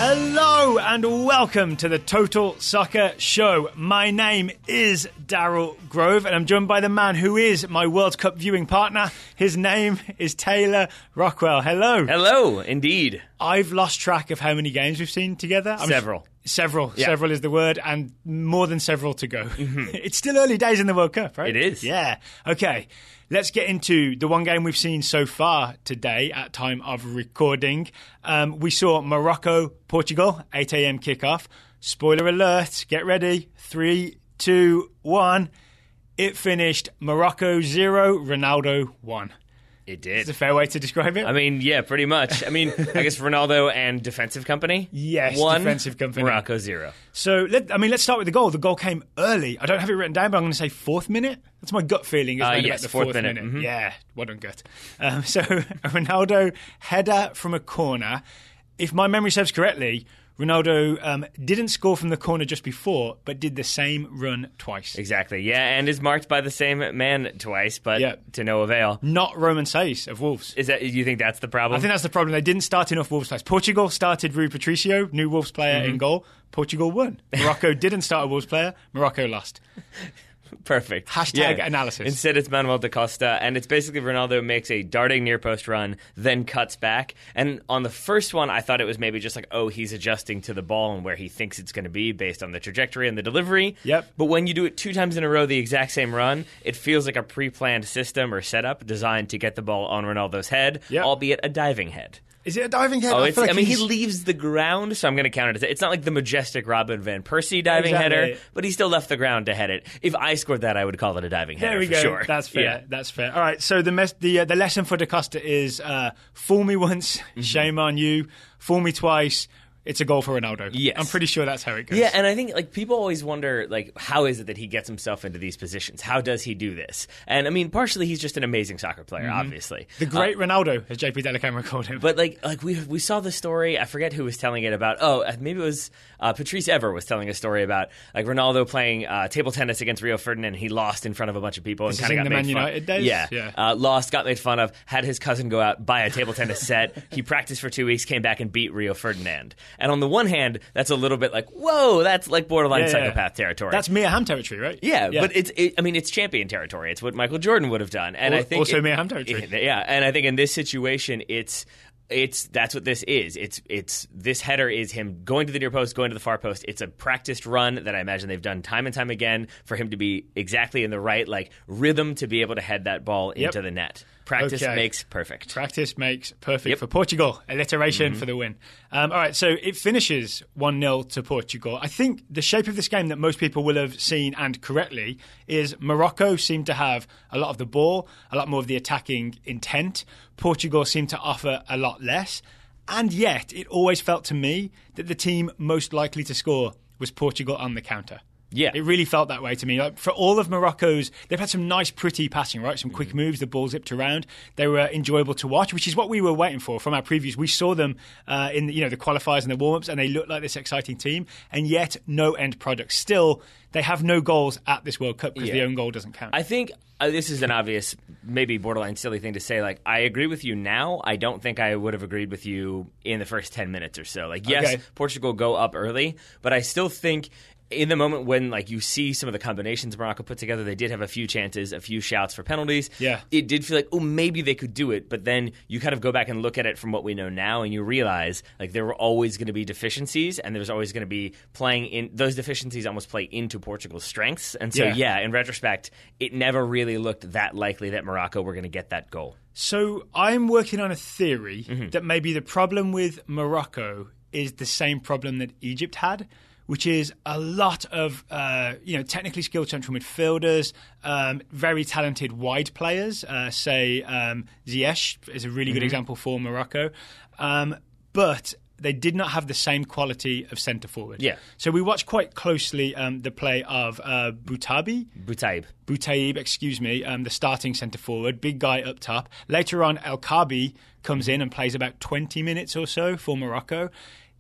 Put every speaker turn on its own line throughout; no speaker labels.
Hello and welcome to the Total Soccer Show. My name is Daryl Grove and I'm joined by the man who is my World Cup viewing partner. His name is Taylor Rockwell. Hello.
Hello, indeed.
I've lost track of how many games we've seen together.
Several.
Several is the word, and more than several to go. Mm-hmm. It's still early days in the World Cup, right?
It is.
Yeah. Okay, let's get into the one game we've seen so far today at time of recording. We saw Morocco, Portugal, 8 a.m. kickoff. Spoiler alert, get ready. 3, 2, 1. It finished Morocco 0, Ronaldo 1.
It did.
It's a fair way to describe it.
I mean, yeah, pretty much. I mean, I guess Ronaldo and defensive company.
Yes,
1,
defensive company.
Morocco 0.
So, let's start with the goal. The goal came early. I don't have it written down, but I'm going to say 4th minute. That's my gut feeling.
Yes,
the
4th minute. Mm-hmm.
Yeah, well done, gut. So, a Ronaldo header from a corner. If my memory serves correctly, Ronaldo didn't score from the corner just before, but did the same run twice.
Exactly, yeah, and is marked by the same man twice, but to no avail.
Not Roman Saiz of Wolves.
You think that's the problem?
I think that's the problem. They didn't start enough Wolves players. Portugal started Rui Patricio, new Wolves player in goal. Portugal won. Morocco didn't start a Wolves player. Morocco lost.
Perfect.
Hashtag analysis.
Instead, it's Manuel da Costa, and it's basically Ronaldo makes a darting near post run, then cuts back. And on the first one, I thought it was maybe just like, oh, he's adjusting to the ball and where he thinks it's going to be based on the trajectory and the delivery.
Yep.
But when you do it 2 times in a row, the exact same run, it feels like a pre-planned system or setup designed to get the ball on Ronaldo's head, albeit a diving head.
Is it a diving head?
Oh, he leaves the ground, so I'm going to count it as it's not like the majestic Robin Van Persie diving header, but he still left the ground to head it. If I scored that, I would call it a diving header.
There we go.
Sure.
That's fair. Yeah. That's fair. All right. So the lesson for Da Costa is fool me once, shame on you. Fool me twice. It's a goal for Ronaldo.
Yes.
I'm pretty sure that's how it goes.
Yeah, and I think people always wonder how is it that he gets himself into these positions? How does he do this? And I mean, partially he's just an amazing soccer player, obviously.
The great Ronaldo, as JP Delacamera called him.
But we saw the story. I forget who was telling it about. Oh, maybe it was Patrice Evra was telling a story about Ronaldo playing table tennis against Rio Ferdinand. He lost in front of a bunch of people and kind of got made fun. Man United days?
Yeah.
Lost, got made fun of. Had his cousin go out buy a table tennis set. He practiced for 2 weeks, came back and beat Rio Ferdinand. And on the one hand, that's a little bit whoa, that's borderline psychopath territory.
That's Mia Hamm territory, right?
Yeah, but it's champion territory. It's what Michael Jordan would have done, and I think
also Mia Hamm territory.
Yeah, and I think in this situation, it's that's what this is. It's this header is him going to the near post, going to the far post. It's a practiced run that I imagine they've done time and time again for him to be exactly in the right rhythm to be able to head that ball into the net. Practice makes perfect.
Practice makes perfect for Portugal. Alliteration for the win. All right, so it finishes 1-0 to Portugal. I think the shape of this game that most people will have seen, and correctly, is Morocco seemed to have a lot of the ball, a lot more of the attacking intent. Portugal seemed to offer a lot less. And yet, it always felt to me that the team most likely to score was Portugal on the counter.
Yeah.
It really felt that way to me. For all of Morocco's, they've had some nice, pretty passing, right? Some quick moves, the ball zipped around. They were enjoyable to watch, which is what we were waiting for from our previews. We saw them in the qualifiers and the warm-ups, and they looked like this exciting team, and yet no end product. Still, they have no goals at this World Cup because the own goal doesn't count.
I think this is an obvious, maybe borderline silly thing to say. I agree with you now. I don't think I would have agreed with you in the first 10 minutes or so. Yes, Portugal go up early, but I still think in the moment when you see some of the combinations Morocco put together, they did have a few chances, a few shouts for penalties.
Yeah.
It did feel maybe they could do it, but then you kind of go back and look at it from what we know now, and you realize there were always going to be deficiencies, and there's always going to be playing in those deficiencies almost play into Portugal's strengths. And so in retrospect, it never really looked that likely that Morocco were going to get that goal. So
I'm working on a theory that maybe the problem with Morocco is the same problem that Egypt had, which is a lot of technically skilled central midfielders, very talented wide players. Ziyech is a really good example for Morocco. But they did not have the same quality of centre forward.
Yeah.
So we watched quite closely the play of Boutaib, the starting centre forward, big guy up top. Later on, El Kaabi comes in and plays about 20 minutes or so for Morocco.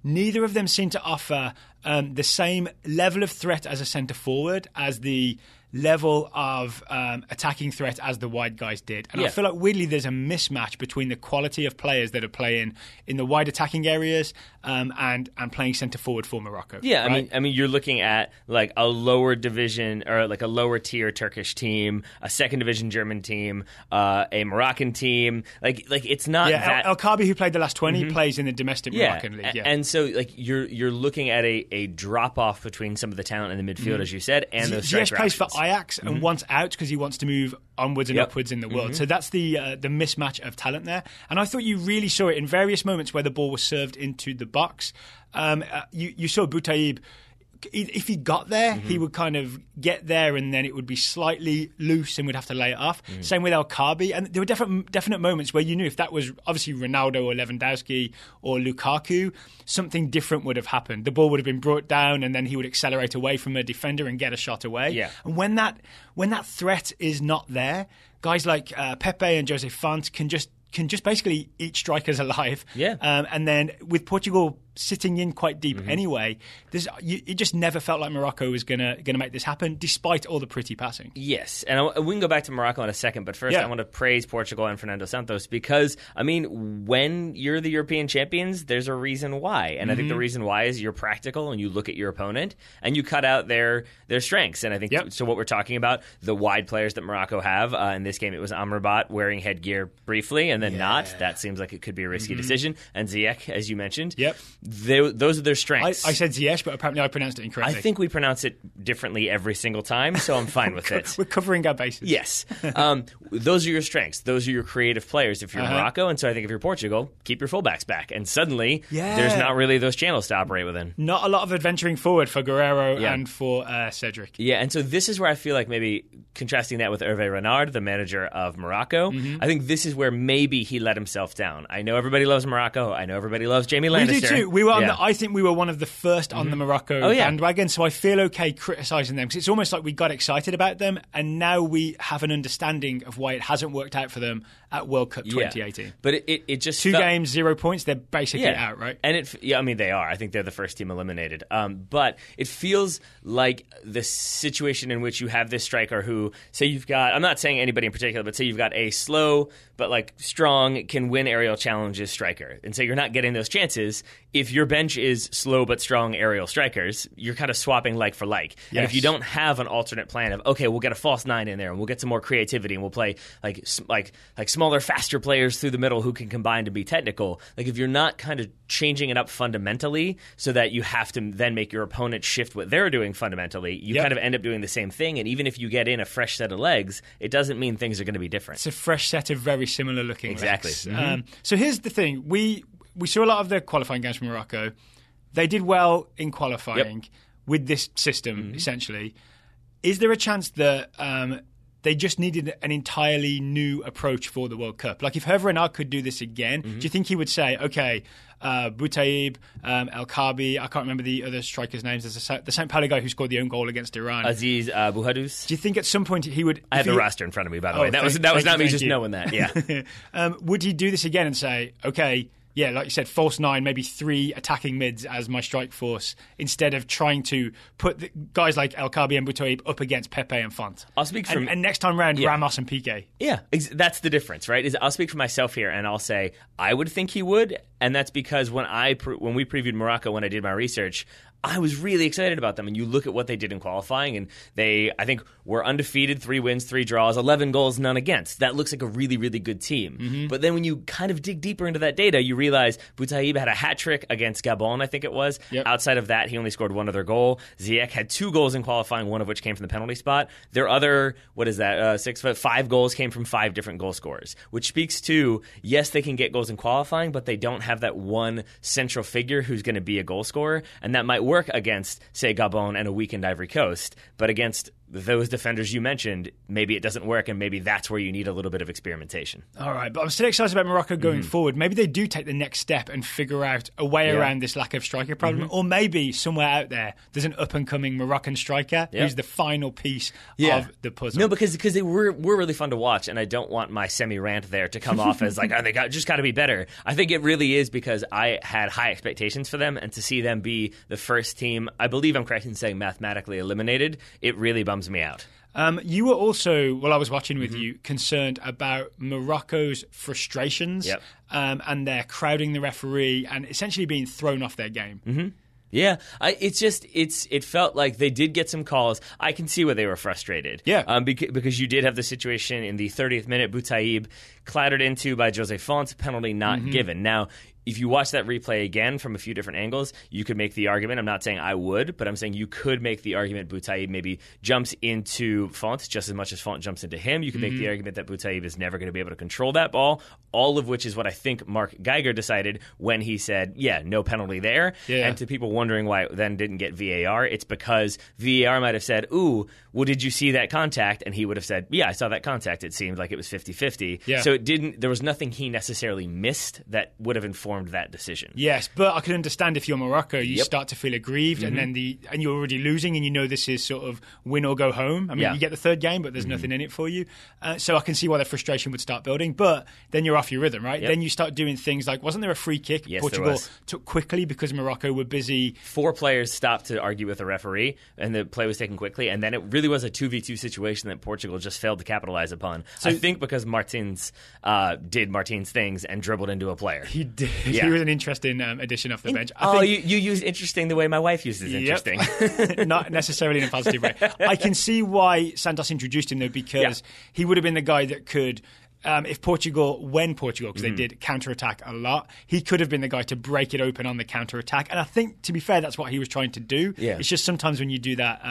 Neither of them seem to offer the same level of threat as a centre forward as the level of attacking threat as the wide guys did. And I feel like weirdly there's a mismatch between the quality of players that are playing in the wide attacking areas and playing centre forward for Morocco.
Yeah,
right?
I mean, you're looking at like a lower division or like a lower tier Turkish team, a second division German team, a Moroccan team. Like it's not that.
El Kaabi, who played the last 20, plays in the domestic Moroccan league. Yeah,
and so like you're looking at a drop off between some of the talent in the midfield, as you said, and those striker
Ziyech plays for
options.
Ajax and wants out because he wants to move onwards and upwards in the world. So that's the mismatch of talent there. And I thought you really saw it in various moments where the ball was served into the box. You saw Boutaïb. If he got there, he would kind of get there and then it would be slightly loose and we'd have to lay it off. Same with El Kaabi. And there were definite moments where you knew if that was obviously Ronaldo or Lewandowski or Lukaku, something different would have happened. The ball would have been brought down and then he would accelerate away from a defender and get a shot away.
Yeah.
And when that threat is not there, guys like Pepe and Jose Font can just basically eat strikers alive.
Yeah.
And then with Portugal sitting in quite deep anyway, it just never felt like Morocco was gonna make this happen, despite all the pretty passing.
Yes, and we can go back to Morocco in a second, but first I want to praise Portugal and Fernando Santos because, I mean, when you're the European champions, there's a reason why. And I think the reason why is you're practical and you look at your opponent and you cut out their strengths. And I think, so what we're talking about, the wide players that Morocco have, in this game it was Amrabat wearing headgear briefly and then not. That seems like it could be a risky decision. And Ziyech, as you mentioned.
Yep.
Those are their strengths.
I said Ziyech, but apparently I pronounced it incorrectly.
I think we pronounce it differently every single time, so I'm fine with it.
We're covering our bases.
Yes. Those are your strengths. Those are your creative players if you're Morocco. And so I think if you're Portugal, keep your fullbacks back. And suddenly, there's not really those channels to operate within.
Not a lot of adventuring forward for Guerrero and for Cedric.
Yeah, and so this is where I feel like maybe contrasting that with Hervé Renard, the manager of Morocco, I think this is where maybe he let himself down. I know everybody loves Morocco. I know everybody loves Jamie Lannister.
We do too. We were I think we were one of the first on the Morocco bandwagon, so I feel okay criticising them because it's almost like we got excited about them and now we have an understanding of why it hasn't worked out for them at World Cup 2018.
But it just
Two games, 0 points, they're basically out, right?
And I mean, they are. I think they're the first team eliminated. But it feels like the situation in which you have this striker who, say you've got, I'm not saying anybody in particular, but say you've got a slow but like strong, can win aerial challenges striker. And so you're not getting those chances. If your bench is slow but strong aerial strikers, you're kind of swapping like for like. Yes. And if you don't have an alternate plan of, okay, we'll get a false nine in there and we'll get some more creativity and we'll play like smaller, faster players through the middle who can combine to be technical. Like if you're not kind of changing it up fundamentally so that you have to then make your opponent shift what they're doing fundamentally, you kind of end up doing the same thing. And even if you get in a fresh set of legs, it doesn't mean things are going to be different.
It's a fresh set of very similar looking
legs.
So here's the thing. We saw a lot of the qualifying games from Morocco. They did well in qualifying with this system, essentially. Is there a chance that they just needed an entirely new approach for the World Cup? Like if Hervé Renard could do this again, do you think he would say, okay, Boutaïb, El Kaabi, I can't remember the other strikers' names. There's the St. Pauli guy who scored the own goal against Iran.
Aziz Bouhadouz.
Do you think at some point he would...
I have the roster in front of me, by the way. That was not me just knowing that,
would he do this again and say, okay... Yeah, like you said, false nine, maybe 3 attacking mids as my strike force, instead of trying to put guys like El Kaabi and Boutaïb up against Pepe and Font.
I'll speak for...
And next time round, Ramos and Piqué.
Yeah, that's the difference, right? I'll speak for myself here, and I'll say I would think he would, and that's because when we previewed Morocco, when I did my research, I was really excited about them. And you look at what they did in qualifying, and they, I think, were undefeated, 3 wins, 3 draws, 11 goals, none against. That looks like a really, really good team. But then when you kind of dig deeper into that data, you realize Boutaïb had a hat trick against Gabon, I think it was. Outside of that, he only scored 1 other goal. Ziyech had 2 goals in qualifying, 1 of which came from the penalty spot. Their other, 5 goals came from 5 different goal scorers, which speaks to, yes, they can get goals in qualifying, but they don't have that one central figure who's going to be a goal scorer, and that might work against, say, Gabon and a weakened Ivory Coast, but against those defenders you mentioned, maybe it doesn't work, and maybe that's where you need a little bit of experimentation.
All right, but I'm still excited about Morocco going forward. Maybe they do take the next step and figure out a way around this lack of striker problem, or maybe somewhere out there there's an up-and-coming Moroccan striker who's the final piece of the puzzle.
No, because they were really fun to watch, and I don't want my semi-rant there to come off as like, oh, they just got to be better. I think it really is because I had high expectations for them, and to see them be the first team, I believe I'm correct in saying mathematically eliminated, it really bums me out.
You were also, while I was watching with you, concerned about Morocco's frustrations and their crowding the referee and essentially being thrown off their game.
Mm-hmm. Yeah, it felt like they did get some calls. I can see where they were frustrated.
Yeah.
Because you did have the situation in the 30th minute, Boutaïb clattered into by Jose Font, penalty not given. Now, if you watch that replay again from a few different angles, you could make the argument. I'm not saying I would, but I'm saying you could make the argument Boutaïb maybe jumps into Font just as much as Font jumps into him. You could make the argument that Boutaïb is never going to be able to control that ball, all of which is what I think Mark Geiger decided when he said, no penalty there.
Yeah.
And to people wondering why it then didn't get VAR, it's because VAR might have said, well, did you see that contact? And he would have said, I saw that contact. It seemed like it was 50-50.
Yeah.
So there was nothing he necessarily missed that would have informed that decision.
Yes, but I can understand if you're Morocco, you start to feel aggrieved, and then and you're already losing, and you know this is sort of win or go home. I mean, you get the third game, but there's nothing in it for you. So I can see why the frustration would start building. But then you're off your rhythm, right?
Yep.
Then you start doing things like, wasn't there a free kick
Yes,
Portugal took quickly because Morocco were busy?
4 players stopped to argue with the referee, and the play was taken quickly, and then it really was a 2v2 situation that Portugal just failed to capitalize upon. So, I think because Martins did Martins things and dribbled into a player.
He did. Yeah. He was an interesting addition off the bench.
You use interesting the way my wife uses interesting.
Not necessarily in a positive way. I can see why Santos introduced him, though, because he would have been the guy that could... if Portugal, because they did counter-attack a lot, he could have been the guy to break it open on the counter-attack. And I think, to be fair, that's what he was trying to do.
Yeah.
It's just sometimes when you do that,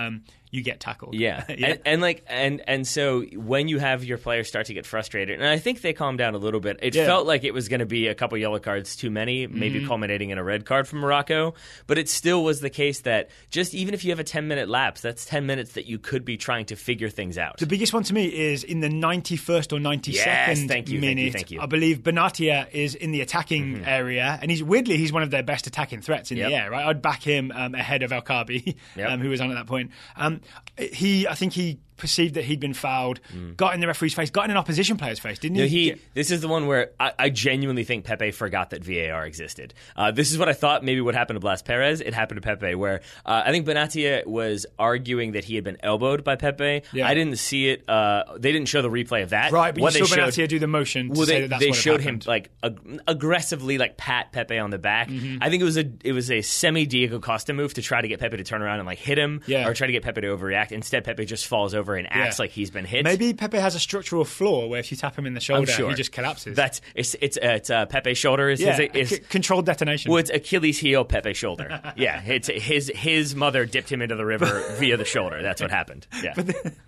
you get tackled.
Yeah. And so when you have your players start to get frustrated, and I think they calmed down a little bit, it felt like it was going to be a couple yellow cards too many, maybe culminating in a red card from Morocco. But it still was the case that just even if you have a 10-minute lapse, that's 10 minutes that you could be trying to figure things out.
The biggest one to me is in the 91st or 92nd minute.
Thank you.
I believe Benatia is in the attacking area, and he's one of their best attacking threats in the air. Right, I'd back him ahead of El Kaabi, who was on at that point. I think he perceived that he'd been fouled, got in the referee's face, got in an opposition player's face, didn't he?
This is the one where I genuinely think Pepe forgot that VAR existed. This is what I thought maybe would happen to Blas Perez. It happened to Pepe, where I think Benatia was arguing that he had been elbowed by Pepe. Yeah. I didn't see it. They didn't show the replay of that.
Right, but you saw Benatia do the motion to say that's
they
what
showed
happened.
him like aggressively like pat Pepe on the back. I think it was a semi Diego Costa move to try to get Pepe to turn around and like hit him or try to get Pepe to overreact. Instead, Pepe just falls over and acts like he's been hit.
Maybe Pepe has a structural flaw where if you tap him in the shoulder, he just collapses.
It's Pepe's shoulder. Is
controlled detonation.
Well, it's Achilles heel, Pepe's shoulder. It's his mother dipped him into the river via the shoulder. That's what happened. Yeah,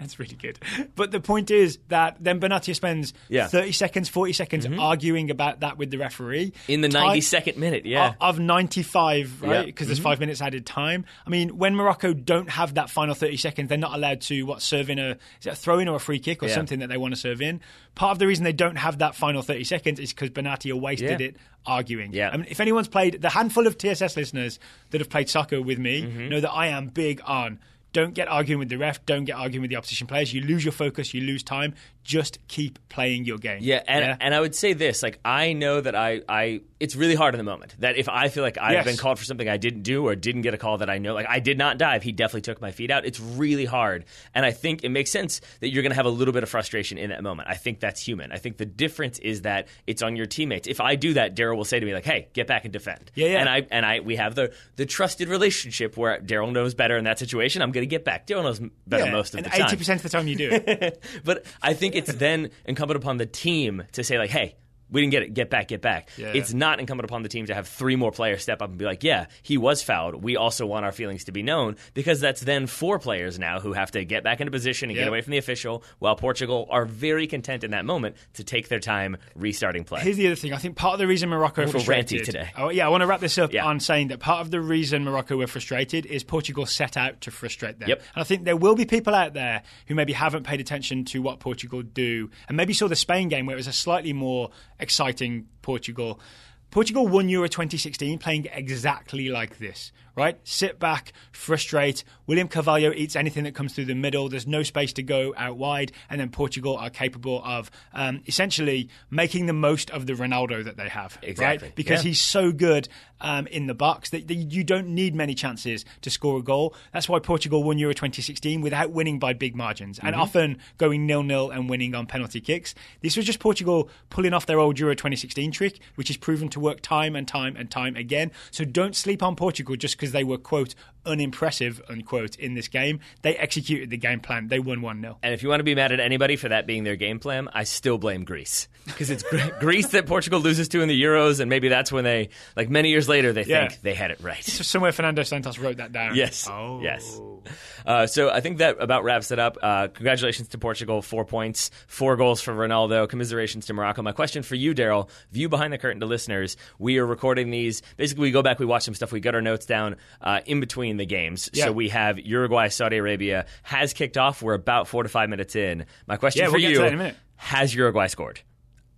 that's really good. But the point is that then Benatia spends 30 seconds, 40 seconds arguing about that with the referee
in the 92nd minute.
Of 95, right? Because there's 5 minutes added time. I mean, when Morocco don't have that final 30 seconds, they're not allowed to serve in a throw in or a free kick or something that they want to serve in. Part of the reason they don't have that final 30 seconds is because Benatia wasted it arguing. Yeah. I mean, if anyone's played, the handful of TSS listeners that have played soccer with me know that I am big on don't get arguing with the ref, don't get arguing with the opposition players. You lose your focus, you lose time. Just keep playing your game.
And I would say this, like I know that I it's really hard in the moment that if I feel like I've been called for something I didn't do or didn't get a call that I know, like I did not dive, he definitely took my feet out. It's really hard. And I think it makes sense that you're going to have a little bit of frustration in that moment. I think that's human. I think the difference is that it's on your teammates. If I do that, Daryl will say to me like, hey, get back and defend. And we have the trusted relationship where Daryl knows better in that situation. I'm going to get back. Daryl knows better most of the time.
And 80% of the time you do it.
But I think it's then incumbent upon the team to say like, hey, we didn't get it. Get back, get back. It's not incumbent upon the team to have 3 more players step up and be like, yeah, he was fouled. We also want our feelings to be known, because that's then 4 players now who have to get back into position and get away from the official, while Portugal are very content in that moment to take their time restarting play.
Here's the other thing. I think part of the reason Morocco are frustrated
today.
I want to wrap this up on saying that part of the reason Morocco were frustrated is Portugal set out to frustrate them. And I think there will be people out there who maybe haven't paid attention to what Portugal do and maybe saw the Spain game where it was a slightly more exciting Portugal. Portugal won Euro 2016 playing exactly like this, right? Sit back, frustrate. William Carvalho eats anything that comes through the middle. There's no space to go out wide. And then Portugal are capable of essentially making the most of the Ronaldo that they have,
exactly.
Right? Because he's so good in the box that you don't need many chances to score a goal. That's why Portugal won Euro 2016 without winning by big margins and often going 0-0 and winning on penalty kicks. This was just Portugal pulling off their old Euro 2016 trick, which is proven to work time and time and time again. So don't sleep on Portugal just because they were, quote, unimpressive, unquote, in this game. They executed the game plan. They won 1-0.
And if you want to be mad at anybody for that being their game plan, I still blame Greece. Because it's Greece that Portugal loses to in the Euros, and maybe that's when they, like many years later, they think they had it right.
So somewhere Fernando Santos wrote that down.
Yes.
Oh.
Yes. So I think that about wraps it up. Congratulations to Portugal, 4 points, 4 goals for Ronaldo. Commiserations to Morocco. My question for you, Daryl, view behind the curtain to listeners. We are recording these. Basically, we go back, we watch some stuff, we get our notes down in between the games. Yeah. So we have Uruguay, Saudi Arabia has kicked off. We're about 4 to 5 minutes in. My question for you,
get to that in a minute.
Has Uruguay scored?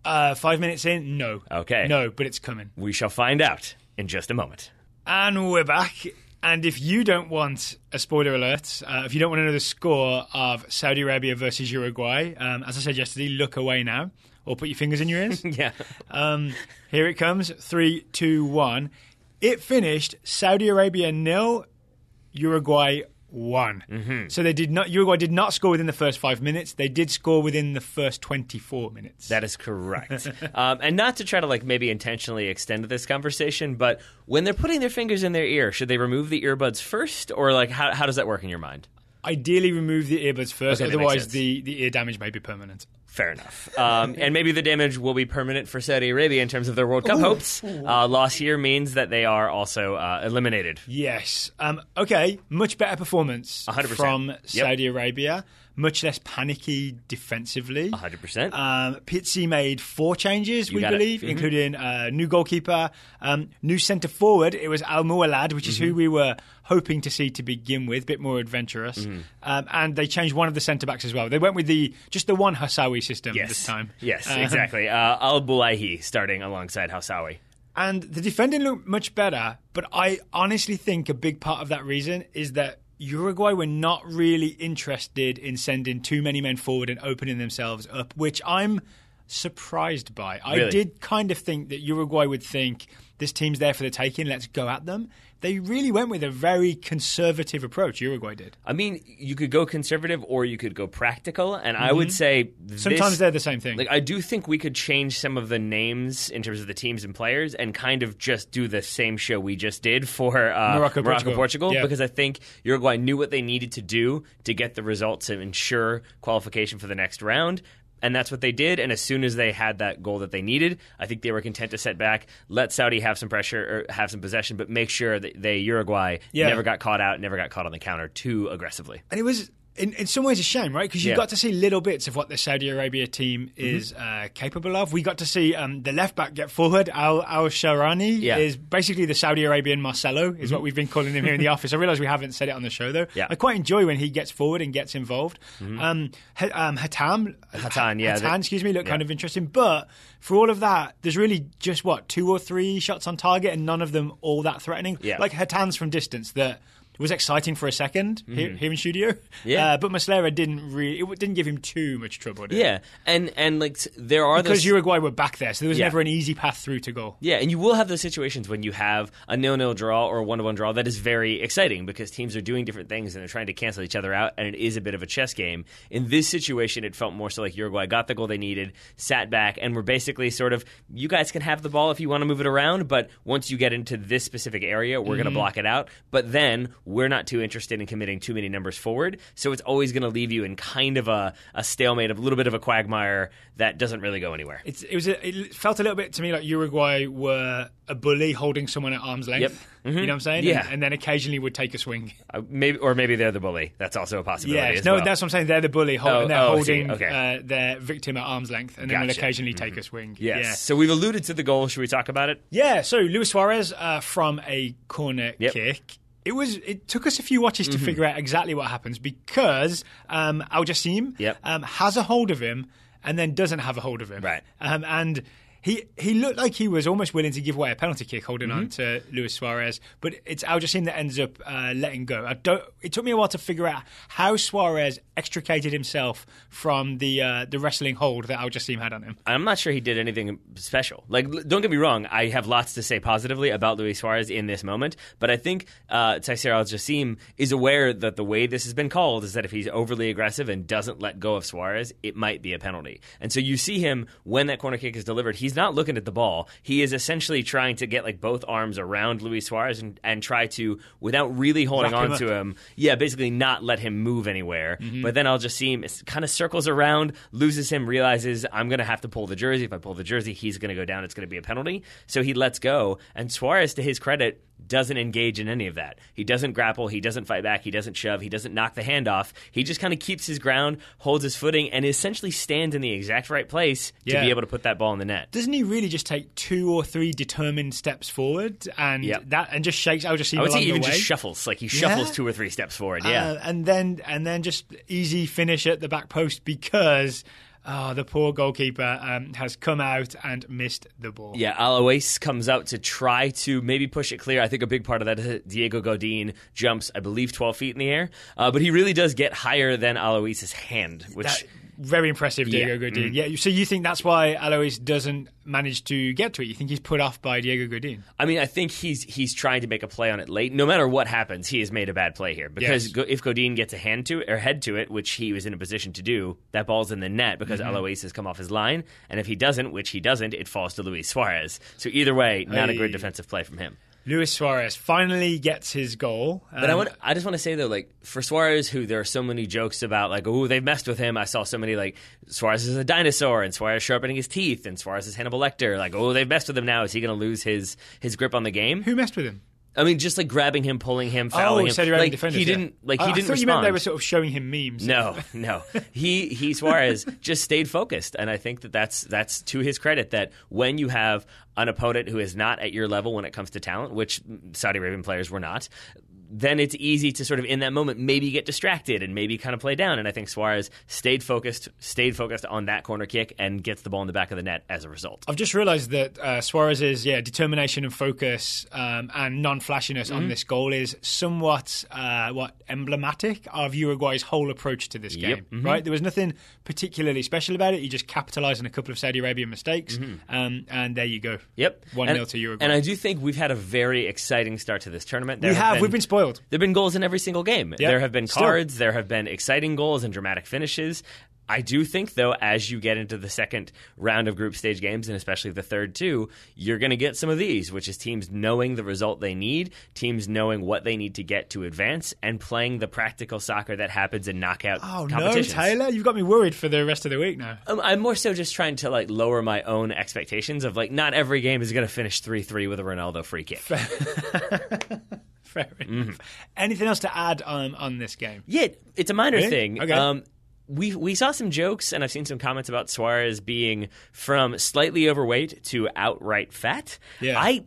5 minutes in, no.
Okay.
No, but it's coming.
We shall find out in just a moment.
And we're back. And if you don't want a spoiler alert, if you don't want to know the score of Saudi Arabia versus Uruguay, as I said yesterday, look away now or put your fingers in your ears.
Yeah.
Here it comes. 3, 2, 1. It finished Saudi Arabia 0, Uruguay 1. Mm-hmm. So Uruguay did not score within the first 5 minutes. They did score within the first 24 minutes.
That is correct. And not to try to maybe intentionally extend this conversation, but when they're putting their fingers in their ear, should they remove the earbuds first, or how does that work in your mind?
Ideally, remove the earbuds first.
Okay,
otherwise, the ear damage may be permanent.
Fair enough. And maybe the damage will be permanent for Saudi Arabia in terms of their World Cup hopes. Loss here means that they are also eliminated.
Yes. Okay. Much better performance
100%.
from Saudi Arabia. Much less panicky defensively.
100%.
Pizzi made 4 changes, we believe, including new goalkeeper, new centre forward. It was Al Mualad, which is who we were hoping to see to begin with, a bit more adventurous. And they changed one of the centre backs as well. They went with just the one Hassawi system this time.
Yes, exactly. Al Bulaihi starting alongside Hassawi.
And the defending looked much better, but I honestly think a big part of that reason is that Uruguay were not really interested in sending too many men forward and opening themselves up, which I'm surprised by.
Really?
I did kind of think that Uruguay would think this team's there for the taking, let's go at them. They really went with a very conservative approach, Uruguay did.
I mean, you could go conservative or you could go practical, and I would say
sometimes they're the same thing.
I do think we could change some of the names in terms of the teams and players and kind of just do the same show we just did for Morocco, Portugal, because I think Uruguay knew what they needed to do to get the results and ensure qualification for the next round. And that's what they did. And as soon as they had that goal that they needed, I think they were content to set back, let Saudi have some pressure or have some possession, but make sure that Uruguay never got caught out, never got caught on the counter too aggressively.
And it was in some ways a shame, right? Because you got to see little bits of what the Saudi Arabia team is capable of. We got to see the left back get forward. Al Sharani is basically the Saudi Arabian Marcelo, is what we've been calling him here in the office. I realise we haven't said it on the show though. Yeah. I quite enjoy when he gets forward and gets involved. Hatan, looked kind of interesting. But for all of that, there's really just 2 or 3 shots on target, and none of them all that threatening. Yeah. Like Hatan's from distance that was exciting for a second here in studio. Yeah. But Muslera didn't give him too much trouble, did it? And there are
because
Uruguay were back there, so there was never an easy path through to goal.
Yeah, and you will have those situations when you have a 0-0 draw or a 1-1 draw that is very exciting because teams are doing different things and they're trying to cancel each other out, and it is a bit of a chess game. In this situation, it felt more so like Uruguay got the goal they needed, sat back, and were basically sort of, you guys can have the ball if you want to move it around, but once you get into this specific area, we're going to block it out. But then we're not too interested in committing too many numbers forward, so it's always going to leave you in kind of a stalemate, of a little bit of a quagmire that doesn't really go anywhere.
It felt a little bit to me like Uruguay were a bully holding someone at arm's length. Yep. Mm-hmm. You know what I'm saying?
Yeah.
And then occasionally would take a swing.
Maybe they're the bully. That's also a possibility.
That's what I'm saying. They're the bully, holding their victim at arm's length, and then will occasionally take a swing.
Yes.
Yeah.
So we've alluded to the goal. Should we talk about it?
Yeah. So Luis Suarez from a corner kick. It took us a few watches to figure out exactly what happens because Al Jassim has a hold of him and then doesn't have a hold of him.
Right.
And He looked like he was almost willing to give away a penalty kick holding on to Luis Suarez, but it's Algeciras that ends up letting go. It took me a while to figure out how Suarez extricated himself from the wrestling hold that Algeciras had on him.
I'm not sure he did anything special. Like, don't get me wrong, I have lots to say positively about Luis Suarez in this moment, but I think Taisir Al-Jassim is aware that the way this has been called is that if he's overly aggressive and doesn't let go of Suarez, it might be a penalty. And so you see him, when that corner kick is delivered, he's not looking at the ball. He is essentially trying to get like both arms around Luis Suarez and try to, without really holding on to him, basically not let him move anywhere. But then Al-Jassim kind of circles around, loses him, realizes, I'm going to have to pull the jersey. If I pull the jersey, he's going to go down. It's going to be a penalty. So he lets go. And Suarez, to his credit, doesn't engage in any of that. He doesn't grapple. He doesn't fight back. He doesn't shove. He doesn't knock the hand off. He just kind of keeps his ground, holds his footing, and essentially stands in the exact right place to be able to put that ball in the net.
Doesn't he really just take 2 or 3 determined steps forward and just shakes Al-Jassim along the way? I would say
even just shuffles. Like he shuffles 2 or 3 steps forward.
And then just easy finish at the back post because the poor goalkeeper has come out and missed the ball.
Yeah, Alois comes out to try to maybe push it clear. I think a big part of that is that Diego Godin jumps, I believe, 12 feet in the air. But he really does get higher than Alois' hand, which...
Very impressive, Diego Godin. Yeah, so you think that's why Alois doesn't manage to get to it? You think he's put off by Diego Godin?
I mean, I think he's trying to make a play on it late. No matter what happens, he has made a bad play here. Because if Godin gets a hand to it, or head to it, which he was in a position to do, that ball's in the net because Alois has come off his line. And if he doesn't, which he doesn't, it falls to Luis Suarez. So either way, not a good defensive play from him.
Luis Suarez finally gets his goal.
But I just want to say, though, like, for Suarez, who there are so many jokes about, like, oh, they've messed with him. I saw so many, like, Suarez is a dinosaur, and Suarez sharpening his teeth, and Suarez is Hannibal Lecter. Like, oh, they've messed with him now. Is he going to lose his grip on the game?
Who messed with him?
I mean, just like grabbing him, pulling him, fouling him.
Saudi Arabian defenders,
he didn't. Like he
I
didn't
thought
respond.
You meant they were sort of showing him memes.
No. He Suarez just stayed focused, and I think that's to his credit that when you have an opponent who is not at your level when it comes to talent, which Saudi Arabian players were not, then it's easy to sort of in that moment maybe get distracted and maybe kind of play down. And I think Suarez stayed focused on that corner kick and gets the ball in the back of the net as a result.
I've just realised that Suarez's determination and focus and non-flashiness on this goal is somewhat emblematic of Uruguay's whole approach to this game. Right? There was nothing particularly special about it. He just capitalised on a couple of Saudi Arabian mistakes, and there you go. 1-0 to Uruguay.
And I do think we've had a very exciting start to this tournament.
We've been spoiled. There
have been goals in every single game. Yep. There have been cards. There have been exciting goals and dramatic finishes. I do think, though, as you get into the second round of group stage games, and especially the third two, you're going to get some of these, which is teams knowing the result they need, teams knowing what they need to get to advance, and playing the practical soccer that happens in knockout competitions.
No, Taylor, you've got me worried for the rest of the week now.
I'm more so just trying to lower my own expectations of not every game is going to finish 3-3 with a Ronaldo free kick.
Fair enough. Anything else to add on this game?
Yeah, it's a minor thing.
Okay.
We saw some jokes, and I've seen some comments about Suarez being from slightly overweight to outright fat.
Yeah.
I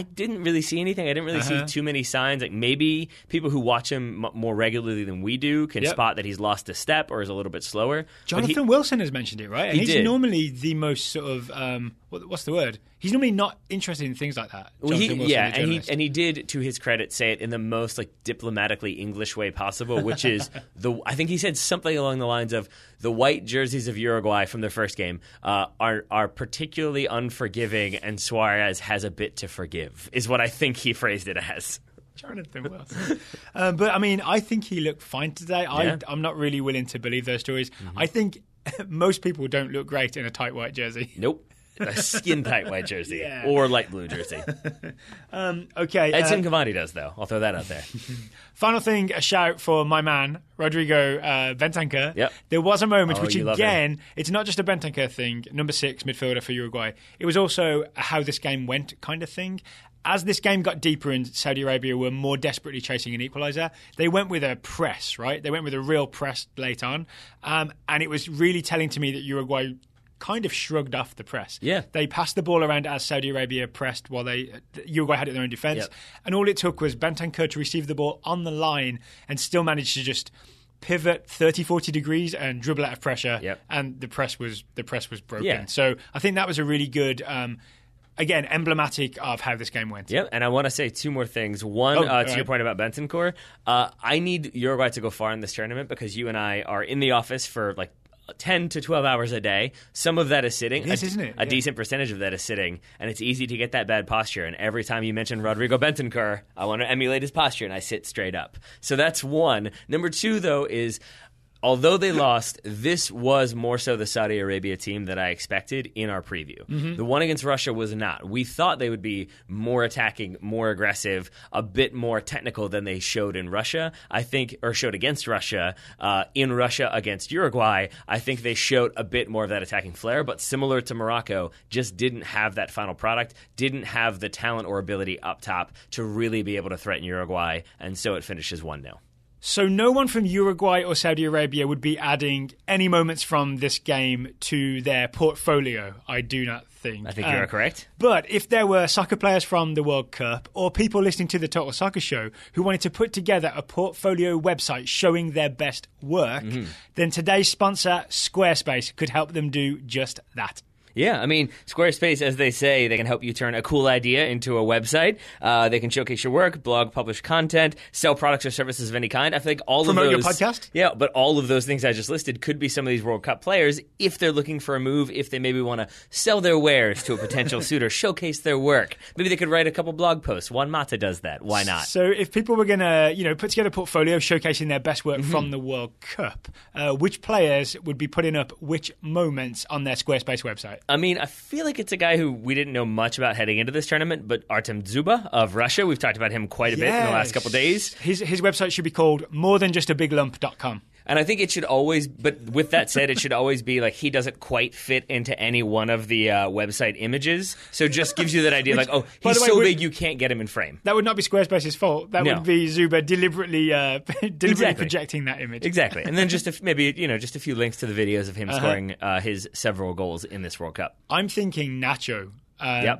didn't really see anything. I didn't really see too many signs. Like maybe people who watch him more regularly than we do can spot that he's lost a step or is a little bit slower.
Jonathan Wilson has mentioned it, right? And he's
did.
normally the most sort of what's the word? He's normally not interested in things like that.
And he did, to his credit, say it in the most diplomatically English way possible, which is I think he said something along the lines of the white jerseys of Uruguay from their first game are particularly unforgiving, and Suarez has a bit to forgive, is what I think he phrased it as.
Jonathan Wilson. But I mean, I think he looked fine today.
Yeah.
I'm not really willing to believe those stories. I think most people don't look great in a tight white jersey.
Nope. A skin-tight white jersey or light blue jersey.
Okay.
Edson Cavani does, though. I'll throw that out there.
Final thing, a shout for my man, Rodrigo Bentancur.
Yep.
There was a moment, which again, it's not just a Bentancur thing, number 6 midfielder for Uruguay. It was also a how this game went kind of thing. As this game got deeper and Saudi Arabia were more desperately chasing an equaliser, they went with a press, right? They went with a real press late on. And it was really telling to me that Uruguay kind of shrugged off the press.
Yeah.
They passed the ball around as Saudi Arabia pressed while Uruguay had it in their own defence.
Yep.
And all it took was Bentancur to receive the ball on the line and still manage to just pivot 30, 40 degrees and dribble out of pressure.
Yep.
And the press was broken.
Yeah.
So I think that was a really good, again, emblematic of how this game went.
Yep, and I want to say two more things. One, to your point about Bentancur, I need Uruguay to go far in this tournament because you and I are in the office for like 10 to 12 hours a day. Some of that is sitting.
It is, isn't it?
A decent percentage of that is sitting, and it's easy to get that bad posture. And every time you mention Rodrigo Bentancur, I want to emulate his posture, and I sit straight up. So that's one. Number two, though, is although they lost, this was more so the Saudi Arabia team that I expected in our preview. Mm-hmm. The one against Russia was not. We thought they would be more attacking, more aggressive, a bit more technical than they showed in Russia, I think, or showed against Russia. In Russia against Uruguay, I think they showed a bit more of that attacking flair, but similar to Morocco, just didn't have that final product, didn't have the talent or ability up top to really be able to threaten Uruguay, and so it finishes 1-0.
So no one from Uruguay or Saudi Arabia would be adding any moments from this game to their portfolio, I do not think.
I think you are correct.
But if there were soccer players from the World Cup or people listening to the Total Soccer Show who wanted to put together a portfolio website showing their best work, then today's sponsor, Squarespace, could help them do just that.
Yeah, I mean, Squarespace, as they say, they can help you turn a cool idea into a website. They can showcase your work, blog, publish content, sell products or services of any kind. I think all
Promote
of those...
your podcast?
Yeah, but all of those things I just listed could be some of these World Cup players if they're looking for a move, if they maybe want to sell their wares to a potential suitor, showcase their work. Maybe they could write a couple blog posts. Juan Mata does that. Why not?
So if people were going to, put together a portfolio showcasing their best work from the World Cup, which players would be putting up which moments on their Squarespace website?
I mean, I feel like it's a guy who we didn't know much about heading into this tournament, but Artem Dzyuba of Russia, we've talked about him quite a bit in the last couple of days.
His website should be called morethanjustabigLump.com.
And I think it should always, but with that said, it should always be like he doesn't quite fit into any one of the website images. So it just gives you that idea like, oh, he's so big you can't get him in frame.
That would not be Squarespace's fault. That would be Dzyuba deliberately projecting that image.
Exactly. And then just a few links to the videos of him scoring his several goals in this World Cup.
I'm thinking Nacho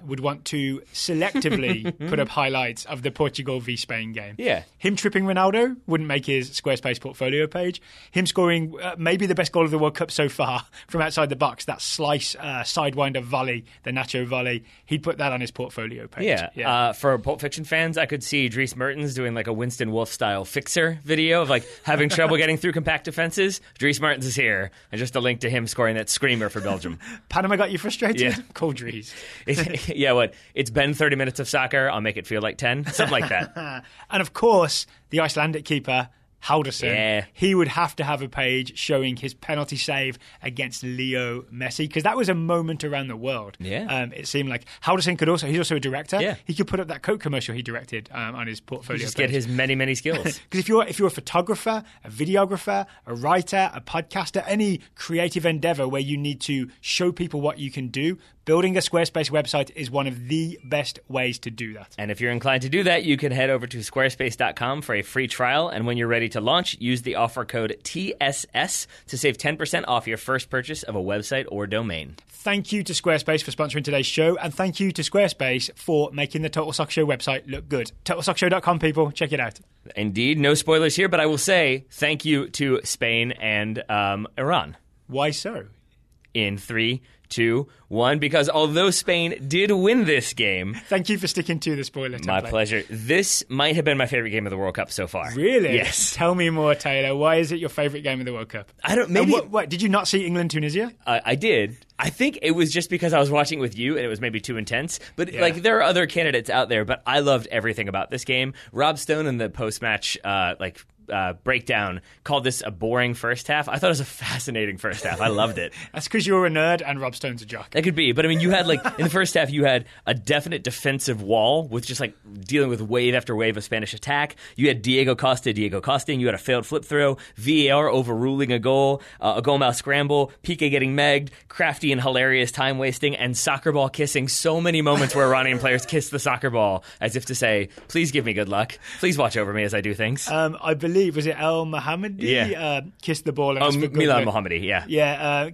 would want to selectively put up highlights of the Portugal v Spain game.
Yeah.
Him tripping Ronaldo wouldn't make his Squarespace portfolio page. Him scoring maybe the best goal of the World Cup so far from outside the box, that slice sidewinder volley, the Nacho volley, he'd put that on his portfolio page.
Yeah. For Pulp Fiction fans, I could see Dries Mertens doing like a Winston Wolfe style fixer video of like having trouble getting through compact defenses. Dries Mertens is here. And just a link to him scoring that screamer for Belgium.
Panama got you frustrated?
Yeah.
Call Dries.
It's been 30 minutes of soccer. I'll make it feel like 10. Something like that.
And of course, the Icelandic keeper, Halldórsson,
yeah.
He would have to have a page showing his penalty save against Leo Messi, because that was a moment around the world.
Yeah.
It seemed like Halldórsson he's also a director.
Yeah.
He could put up that Coke commercial he directed on his portfolio.
Just get his many, many skills.
Because if you're a photographer, a videographer, a writer, a podcaster, any creative endeavor where you need to show people what you can do, building a Squarespace website is one of the best ways to do that.
And if you're inclined to do that, you can head over to squarespace.com for a free trial. And when you're ready to launch, use the offer code TSS to save 10% off your first purchase of a website or domain.
Thank you to Squarespace for sponsoring today's show. And thank you to Squarespace for making the Total Soccer Show website look good. TotalSoccerShow.com, people. Check it out.
Indeed. No spoilers here, but I will say thank you to Spain and Iran.
Why so?
In 3, 2, 1, because although Spain did win this game...
Thank you for sticking to the spoiler template.
My pleasure. This might have been my favorite game of the World Cup so far.
Really?
Yes.
Tell me more, Taylor. Why is it your favorite game of the World Cup?
Maybe...
What, did you not see England-Tunisia?
I did. I think it was just because I was watching with you and it was maybe too intense. But there are other candidates out there, but I loved everything about this game. Rob Stone in the post-match breakdown called this a boring first half. I thought it was a fascinating first half. I loved it.
That's because you're a nerd and Rob Stone's a jock.
That could be. But I mean, you had in the first half, you had a definite defensive wall with just dealing with wave after wave of Spanish attack. You had Diego Costing. You had a failed flip throw, VAR overruling a goal, a goal mouth scramble, Piqué getting megged, crafty and hilarious time wasting, and soccer ball kissing. So many moments where Iranian players kiss the soccer ball as if to say, please give me good luck. Please watch over me as I do things.
I believe, was it El Mohammadi?
Yeah.
Kissed the ball. And
Milan Mohammadi, yeah.
Yeah,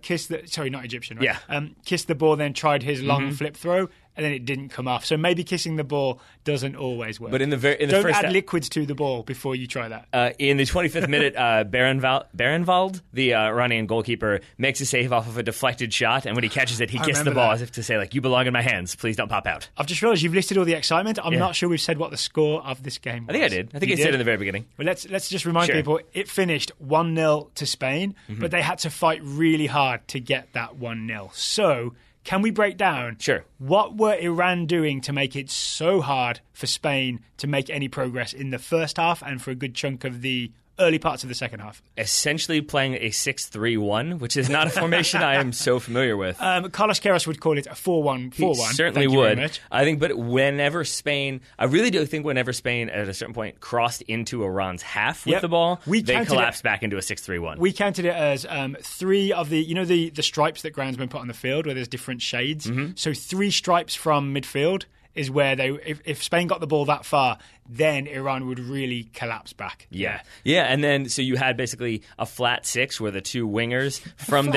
sorry, not Egyptian, right?
Yeah.
Kissed the ball, then tried his long flip throw. and then it didn't come off. So maybe kissing the ball doesn't always work.
But in the
Don't
first
add liquids to the ball before you try that.
In the 25th minute, Berenvald, the Iranian goalkeeper, makes a save off of a deflected shot, and when he catches it, he kisses the ball as if to say, like, you belong in my hands. Please don't pop out.
I've just realised you've listed all the excitement. I'm not sure we've said what the score of this game was.
I think I did. I think I said in the very beginning.
Well, let's just remind people, it finished 1-0 to Spain, but they had to fight really hard to get that 1-0. So, can we break down what were Iran doing to make it so hard for Spain to make any progress in the first half and for a good chunk of the early parts of the second half?
Essentially playing a 6-3-1, which is not a formation I am so familiar with.
Carlos Queiroz would call it a 4-1-4-1.
He certainly would. I think, but whenever Spain, I really do think whenever Spain at a certain point crossed into Iran's half with the ball, they collapsed back into a 6-3-1.
We counted it as 3 of the stripes that groundsmen put on the field where there's different shades. So 3 stripes from midfield is where if Spain got the ball that far, then Iran would really collapse back.
Yeah, and then so you had basically a flat 6 where the 2 wingers from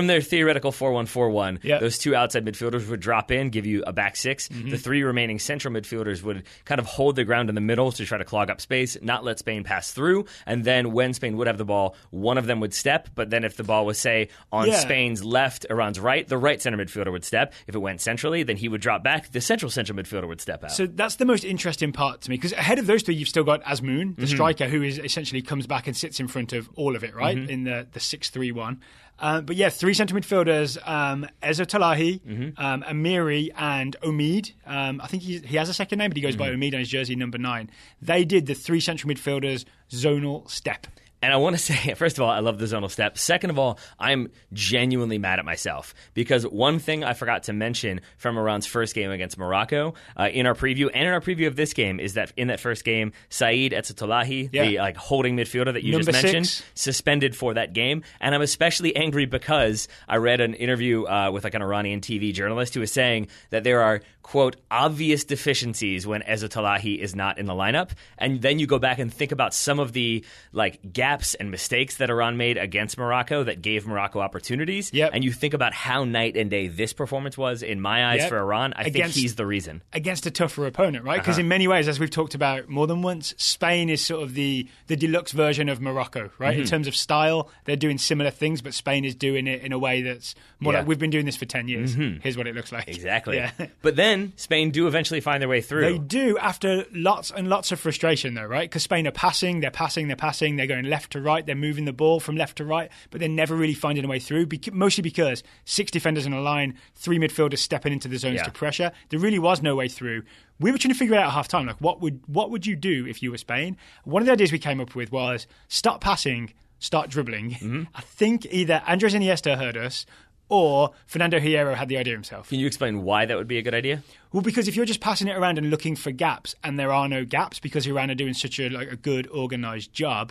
their theoretical 4-1-4-1, those 2 outside midfielders would drop in, give you a back 6. The 3 remaining central midfielders would kind of hold the ground in the middle to try to clog up space, not let Spain pass through, and then when Spain would have the ball, one of them would step, but then if the ball was, say, on Spain's left, Iran's right, the right center midfielder would step. If it went centrally, then he would drop back, the central midfielder would step out.
So that's the most interesting part to me, because ahead of those 3, you've still got Azmoun, the striker, who is essentially comes back and sits in front of all of it, right, in the 6-3-1. But yeah, 3 centre midfielders, Ezzo Talahi, Amiri and Omid. I think he has a second name, but he goes by Omid on his jersey, number 9. They did the 3 central midfielders zonal step.
And I want to say, first of all, I love the zonal step. Second of all, I'm genuinely mad at myself because one thing I forgot to mention from Iran's first game against Morocco in our preview and in our preview of this game is that in that first game, Saeed Etzatolahi, the holding midfielder that you
Number
just mentioned,
6.
suspended for that game. And I'm especially angry because I read an interview with an Iranian TV journalist who was saying that there are, quote, obvious deficiencies when Etzatolahi is not in the lineup. And then you go back and think about some of the gaps and mistakes that Iran made against Morocco that gave Morocco opportunities. And you think about how night and day this performance was in my eyes for Iran. I think he's the reason.
Against a tougher opponent, right? Because in many ways, as we've talked about more than once, Spain is sort of the deluxe version of Morocco, right? In terms of style, they're doing similar things, but Spain is doing it in a way that's more like, we've been doing this for 10 years. Here's what it looks like.
Exactly. But then Spain do eventually find their way through.
They do after lots and lots of frustration, though, right? Because Spain are passing, they're going left to right, they're moving the ball from left to right, but they're never really finding a way through, mostly because 6 defenders in a line, 3 midfielders stepping into the zones to pressure. There really was no way through. We were trying to figure it out at half-time, like what would you do if you were Spain? One of the ideas we came up with was stop passing, start dribbling. I think either Andres Iniesta heard us or Fernando Hierro had the idea himself.
Can you explain why that would be a good idea?
Well, because if you're just passing it around and looking for gaps, and there are no gaps because Iran are doing such a good, organised job,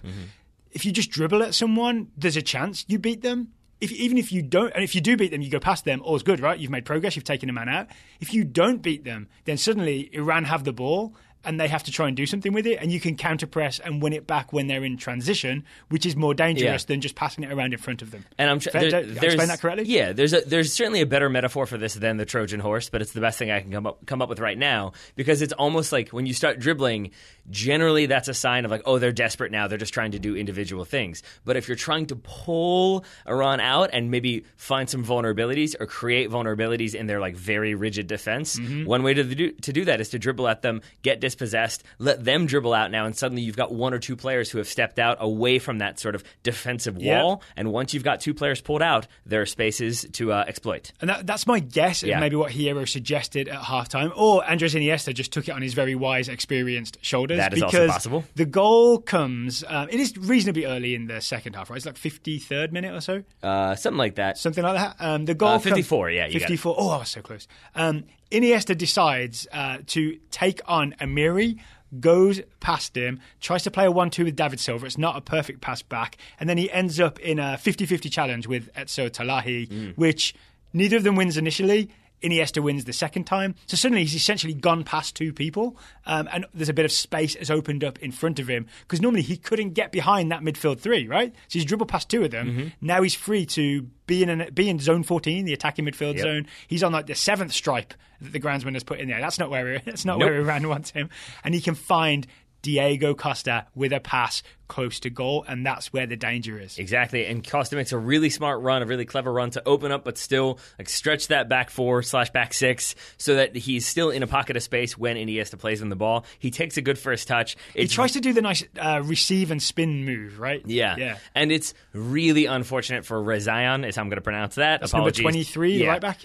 if you just dribble at someone, there's a chance you beat them. Even if you don't, and if you do beat them, you go past them, all's good, right? You've made progress, you've taken a man out. If you don't beat them, then suddenly Iran have the ball, and they have to try and do something with it, and you can counter-press and win it back when they're in transition, which is more dangerous than just passing it around in front of them.
And
Did I explain that correctly?
Yeah, there's certainly a better metaphor for this than the Trojan horse, but it's the best thing I can come up with right now, because it's almost like when you start dribbling, generally that's a sign of they're desperate now, they're just trying to do individual things. But if you're trying to pull Iran out and maybe find some vulnerabilities or create vulnerabilities in their very rigid defense, one way to do that is to dribble at them, get dispossessed, let them dribble out now, and suddenly you've got 1 or 2 players who have stepped out away from that sort of defensive wall, and once you've got 2 players pulled out, there are spaces to exploit.
And that's my guess, maybe what Hierro suggested at halftime, or Andres Iniesta just took it on his very wise, experienced shoulders.
That is also possible.
The goal comes, it is reasonably early in the second half, right? It's 53rd minute or so?
Something like that.
Something like that. The goal
54, you
54. Oh, I was so close. Iniesta decides to take on Amiri, goes past him, tries to play a 1-2 with David Silva. It's not a perfect pass back. And then he ends up in a 50-50 challenge with Ezzo Talahi, which neither of them wins initially. Iniesta wins the second time. So suddenly he's essentially gone past two people, and there's a bit of space has opened up in front of him, because normally he couldn't get behind that midfield three, right? So he's dribbled past two of them. Mm-hmm. Now he's free to be in zone 14, the attacking midfield zone. He's on like the 7th stripe that the groundsman has put in there. That's not where where Iran wants him. And he can find Diego Costa with a pass close to goal, and that's where the danger is.
Exactly, and Costa makes a really smart run, a really clever run to open up, but still like stretch that back 4/back 6 so that he's still in a pocket of space when Iniesta plays him the ball. He takes a good first touch. He
tries to do the nice receive and spin move, right?
Yeah. And it's really unfortunate for Rezayan, is how I'm going to pronounce that.
That's
Apologies.
Number 23, right back,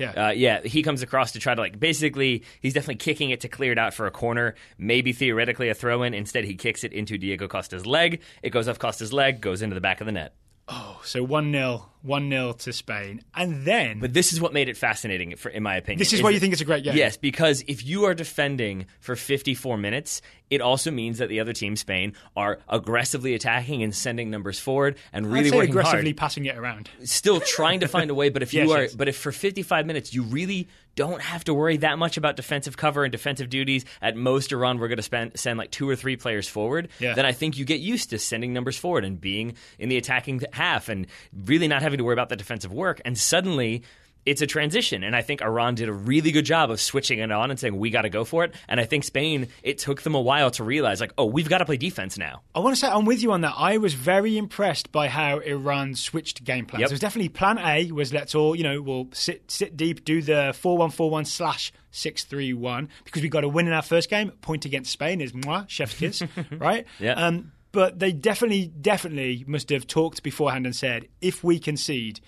he comes across to try to basically, he's definitely kicking it to clear it out for a corner, maybe theoretically a throw-in. Instead, he kicks it into Diego Costa's leg. It goes off Costa's leg, goes into the back of the net.
Oh, so 1-0 to Spain. And then...
But this is what made it fascinating, in my opinion.
This is why you think it's a great game?
Yes, because if you are defending for 54 minutes, it also means that the other team, Spain, are aggressively attacking and sending numbers forward and really working
aggressively
hard.
Passing it around.
Still trying to find a way, but if for 55 minutes you really don't have to worry that much about defensive cover and defensive duties. At most, Iran, we're going to send like 2 or 3 players forward. Yeah. Then I think you get used to sending numbers forward and being in the attacking half and really not having to worry about the defensive work. And suddenly, it's a transition, and I think Iran did a really good job of switching it on and saying, we got to go for it. And I think Spain, it took them a while to realize, we've got to play defense now.
I want to say I'm with you on that. I was very impressed by how Iran switched game plans. It was definitely plan A was let's all, we'll sit deep, do the 4-1-4-1 / 6-3-1, because we got to win in our first game. Point against Spain is chef's kiss, right?
Yeah.
But they definitely must have talked beforehand and said, if we concede,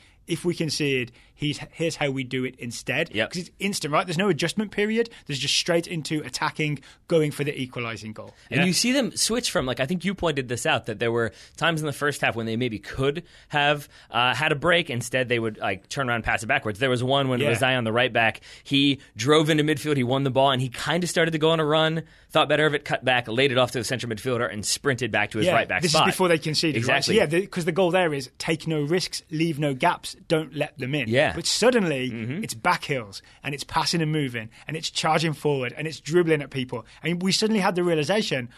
here's how we do it instead. Because it's instant, right? There's no adjustment period. There's just straight into attacking, going for the equalizing goal.
And you see them switch from, I think you pointed this out, that there were times in the first half when they maybe could have had a break. Instead, they would turn around and pass it backwards. There was one when Rezai on the right back, he drove into midfield, he won the ball, and he kind of started to go on a run, thought better of it, cut back, laid it off to the central midfielder, and sprinted back to his right back spot.
This is before they conceded,
exactly.
Right? So because the goal there is take no risks, leave no gaps, don't let them in.
Yeah.
But suddenly, it's back hills, and it's passing and moving, and it's charging forward, and it's dribbling at people. And we suddenly had the realization,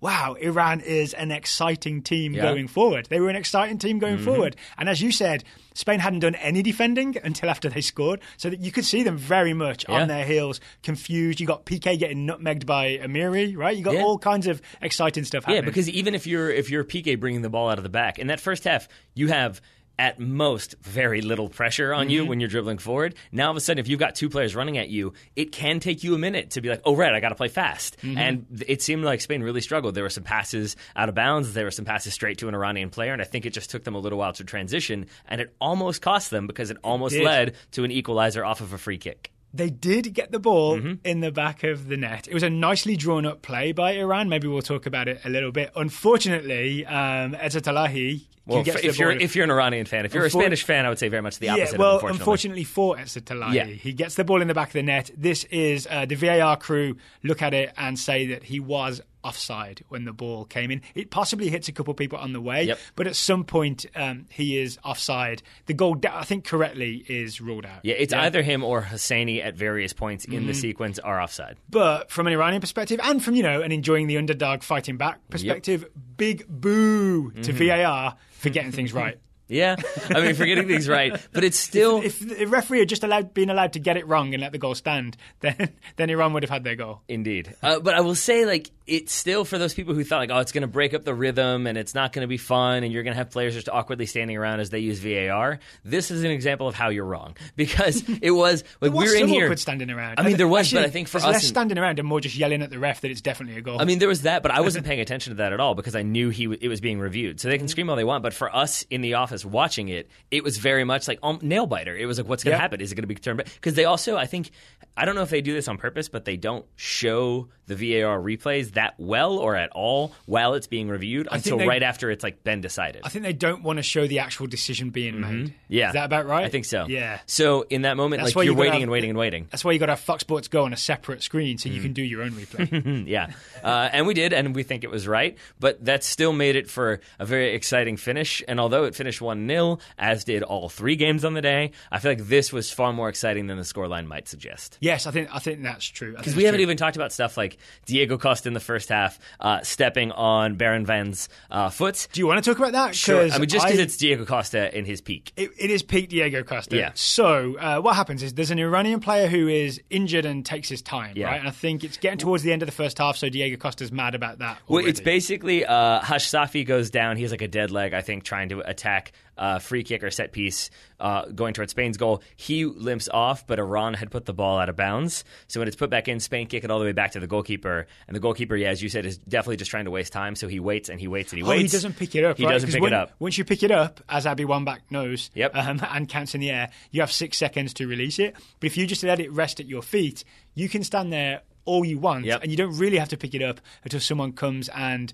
wow, Iran is an exciting team going forward. They were an exciting team going forward. And as you said, Spain hadn't done any defending until after they scored, so that you could see them very much on their heels, confused. You got Piqué getting nutmegged by Amiri, right? You got all kinds of exciting stuff happening.
Yeah, because even if you're Piqué bringing the ball out of the back, in that first half, you have at most very little pressure on you when you're dribbling forward. Now, all of a sudden, if you've got 2 players running at you, it can take you a minute to be like, oh, right, I got to play fast. And it seemed like Spain really struggled. There were some passes out of bounds. There were some passes straight to an Iranian player, and I think it just took them a little while to transition, and it almost cost them because it almost led to an equalizer off of a free kick.
They did get the ball in the back of the net. It was a nicely drawn-up play by Iran. Maybe we'll talk about it a little bit. Unfortunately, Ezzat Talahi...
Well, if you're an Iranian fan, if you're a Spanish fan, I would say very much the opposite.
Well, unfortunately for Ezzat Talahi, he gets the ball in the back of the net. This is the VAR crew look at it and say that he was offside when the ball came in. It possibly hits a couple of people on the way, but at some point he is offside. The goal, I think correctly, is ruled out.
Yeah, it's either him or Hosseini at various points in the sequence are offside.
But from an Iranian perspective, and from an enjoying the underdog fighting back perspective, big boo to VAR for getting things right.
Yeah, I mean, for getting things right, but it's still...
If the referee had just been allowed to get it wrong and let the goal stand, then Iran would have had their goal.
Indeed. But I will say, it's still, for those people who thought, it's going to break up the rhythm and it's not going to be fun and you're going to have players just awkwardly standing around as they use VAR, this is an example of how you're wrong. Because it was...
we
were in here...
awkward standing around.
I mean, there was, actually, but I think for us...
less standing around and more just yelling at the ref that it's definitely a goal.
I mean, there was that, but I wasn't paying attention to that at all because I knew it was being reviewed. So they can scream all they want, but for us in the office watching it, it was very much like nail biter. It was like, what's going to happen? Is it going to be turned back? Because they also, I don't know if they do this on purpose, but they don't show the VAR replays that well or at all while it's being reviewed until right after it's like been decided.
I think they don't want to show the actual decision being made.
Yeah.
Is that about right?
I think so.
Yeah.
So in that moment,
That's
like you're
why
waiting and waiting and waiting.
That's why you got to have Fox Sports Go on a separate screen so you can do your own replay.
Yeah. And we did, and we think it was right. But that still made it for a very exciting finish. And although it finished 1-0, as did all 3 games on the day, I feel like this was far more exciting than the scoreline might suggest.
Yes, I think that's true.
Because we haven't even talked about stuff like Diego Costa in the first half stepping on Baron Van's foot.
Do you want to talk about that?
Sure. I mean, just because it's Diego Costa in his peak.
It is peak Diego Costa.
Yeah.
So what happens is there's an Iranian player who is injured and takes his time,
Yeah.
right? And I think it's getting towards the end of the first half, so Diego Costa's mad about that already.
Well, it's basically Hash Safi goes down. He has like a dead leg, I think, trying to attack free kick or set piece going towards Spain's goal. He limps off, but Iran had put the ball out of bounds. So when it's put back in, Spain kick it all the way back to the goalkeeper. And the goalkeeper, yeah, as you said, is definitely just trying to waste time. So he waits and he waits and he waits.
He doesn't pick it up,
He
right?
doesn't pick it up.
Once you pick it up, as Abby Wambach knows,
Yep.
And counts in the air, you have 6 seconds to release it. But if you just let it rest at your feet, you can stand there all you want,
Yep.
and you don't really have to pick it up until someone comes and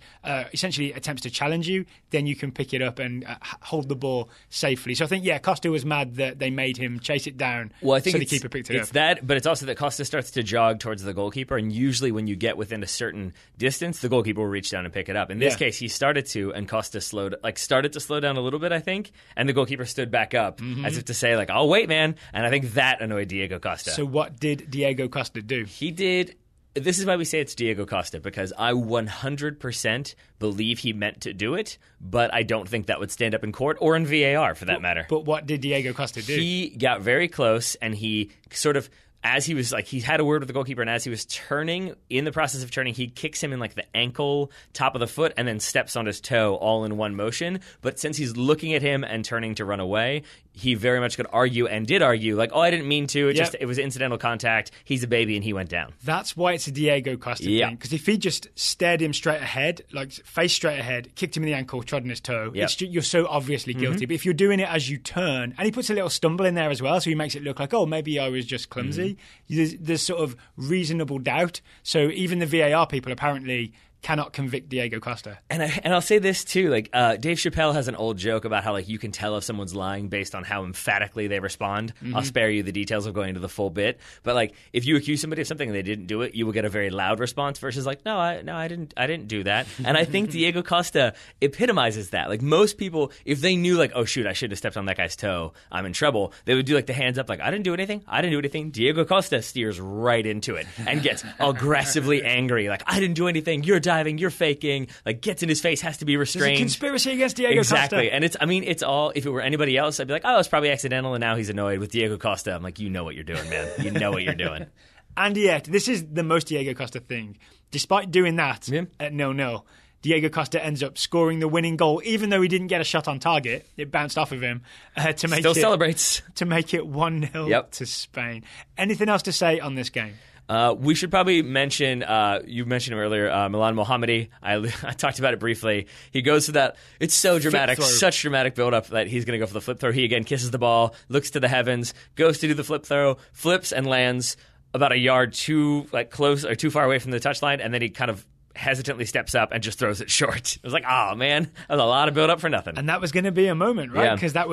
essentially attempts to challenge you. Then you can pick it up and hold the ball safely. So I think, Costa was mad that they made him chase it down.
Well, I think
so the keeper picked it up.
It's that, but it's also that Costa starts to jog towards the goalkeeper, and usually when you get within a certain distance, the goalkeeper will reach down and pick it up. In this case, he started to, and Costa started to slow down a little bit, I think, and the goalkeeper stood back up as if to say, like, "Oh, wait, man," and I think that annoyed Diego Costa.
So what did Diego Costa do?
He did. This is why we say it's Diego Costa, because I 100% believe he meant to do it, but I don't think that would stand up in court or in VAR for that matter.
But what did Diego Costa do?
He got very close, and he sort of, as he was he had a word with the goalkeeper, and as he was turning, in the process of turning, he kicks him in like the ankle, top of the foot, and then steps on his toe all in one motion. But since he's looking at him and turning to run away, he very much could argue and did argue, like, "Oh, I didn't mean to. It was incidental contact. He's a baby," and he went down.
That's why it's a Diego Costa thing. Because if he just stared him straight ahead, like face straight ahead, kicked him in the ankle, trod on his toe, you're so obviously guilty. But if you're doing it as you turn, and he puts a little stumble in there as well, so he makes it look like, oh, maybe I was just clumsy. There's sort of reasonable doubt. So even the VAR people apparently cannot convict Diego Costa.
And I'll say this too, Dave Chappelle has an old joke about how you can tell if someone's lying based on how emphatically they respond. I'll spare you the details of going into the full bit, but if you accuse somebody of something and they didn't do it, you will get a very loud response versus no, I didn't do that. And I think Diego Costa epitomizes that. Most people, if they knew oh shoot, I should have stepped on that guy's toe, I'm in trouble, they would do the hands up I didn't do anything. Diego Costa steers right into it and gets aggressively angry I didn't do anything, you're diving, you're faking, gets in his face, has to be restrained.
There's a conspiracy against Diego Costa.
Exactly. And it's all, if it were anybody else, I'd be oh, it's probably accidental, and now he's annoyed. With Diego Costa, I'm you know what you're doing, man. You know what you're doing.
And yet, this is the most Diego Costa thing. Despite doing that at 0-0, Diego Costa ends up scoring the winning goal, even though he didn't get a shot on target. It bounced off of him to make
celebrates.
To make it 1-0 to Spain. Anything else to say on this game?
We should probably mention, you mentioned him earlier, Milan Mohammadi. I talked about it briefly. He goes to that. It's so dramatic, such dramatic build-up that he's going to go for the flip throw. He again kisses the ball, looks to the heavens, goes to do the flip throw, flips and lands about a yard too close or too far away from the touchline, and then he kind of hesitantly steps up and just throws it short. It was oh man, that was a lot of build up for nothing.
And that was going to be a moment, right? Because there